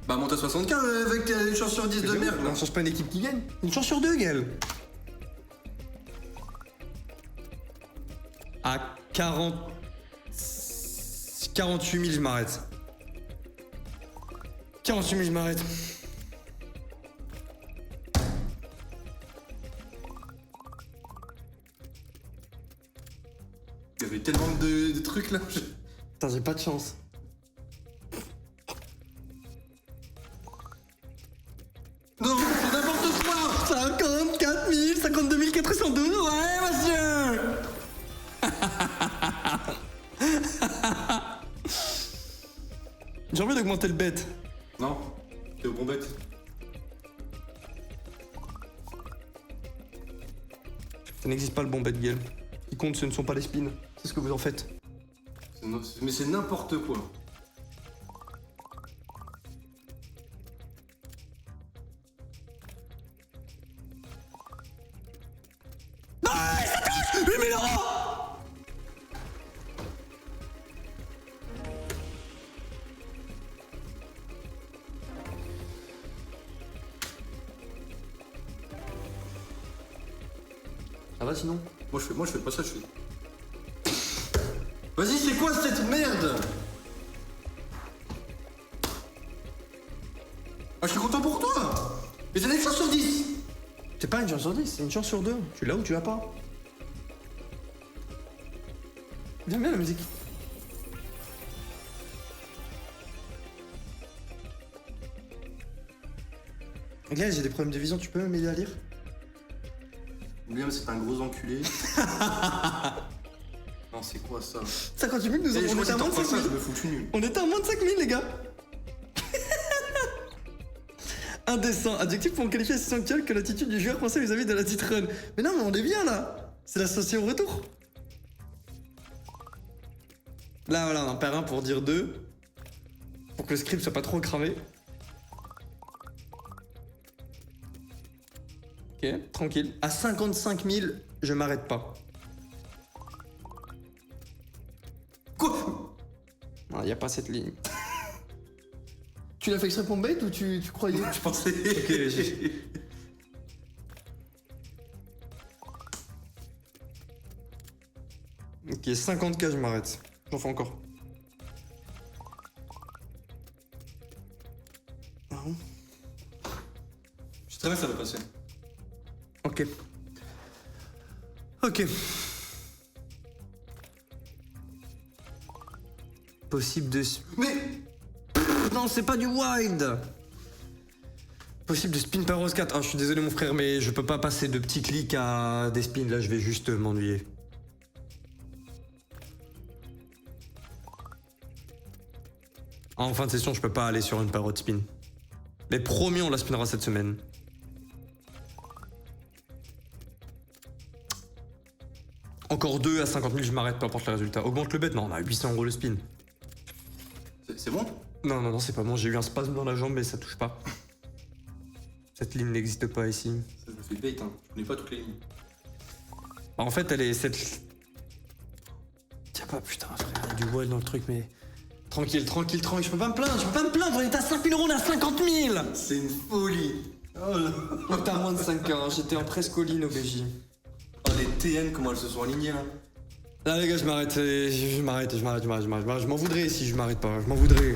Bah, monte à 75 avec une chance sur 10 de merde. On change pas une équipe qui gagne. Une chance sur 2, Gaël. À 48 000, je m'arrête. 48 000, je m'arrête. Il y avait tellement de trucs là. Putain, j'ai pas de chance. Non, c'est n'importe quoi. 54 000, 52 412, ouais, monsieur. J'ai envie d'augmenter le bet. Non, t'es au bon bête. Ça n'existe pas le bon bet, Gaël. Ce qui compte, ce ne sont pas les spins. C'est ce que vous en faites. Mais c'est n'importe quoi. Ah, ça touche 8 000 €. Ça va sinon? Moi je fais pas ça, je fais. Vas-y, c'est quoi cette merde? Ah, je suis content pour toi. Mais c'est une chance sur 10. C'est pas une chance sur 10, c'est une chance sur 2. Tu l'as ou tu l'as pas. J'aime bien la musique. Regarde, j'ai des problèmes de vision, tu peux m'aider à lire? William, c'est un gros enculé. Non, c'est quoi ça? 58 000, nous Eh, je on crois était à que moins de t'en 5 ça, 000. je me fous nul. On était à moins de 5 000, les gars. Indécent. Adjectif pour qualifier la situation actuelle que l'attitude du joueur français vis-à-vis de la petite run. Mais non, mais on est bien là. C'est l'association au retour. Là, voilà, on en perd un pour dire 2. Pour que le script soit pas trop cramé. Ok, tranquille. À 55 000, je m'arrête pas. Quoi? Il n'y a pas cette ligne. Tu l'as fait exprès pour me bait ou tu croyais? Je pensais. Ok, Ok, 50K, je m'arrête. J'en fais encore. Non. Je sais très bien que ça va passer. Ok. Ok. Possible de... Mais. Non, c'est pas du wild. Possible de spin par Rose 4. Ah, je suis désolé mon frère, mais je peux pas passer de petits clics à des spins. Là, je vais juste m'ennuyer. En fin de session, je peux pas aller sur une parole de spin. Mais promis, on la spinnera cette semaine. Encore 2 à 50 000, je m'arrête, peu importe le résultat. Augmente le bet. Non, on a 800 € le spin. C'est bon? Non, c'est pas bon. J'ai eu un spasme dans la jambe et ça touche pas. Cette ligne n'existe pas ici. Ça me fait bait, hein. Je connais pas toutes les lignes. Bah, en fait, elle est cette. Tiens pas, putain, frère, il y a du wall dans le truc, mais. Tranquille. Je peux pas me plaindre, on est à 5 000 €, on est à 50 000. C'est une folie. Oh là. Oh, t'as moins de 5 ans, j'étais en presque all-in au BJ. Oh, les TN, comment elles se sont alignées là. Là, les gars, je m'arrête, je m'en voudrais si je m'arrête pas, je m'en voudrais.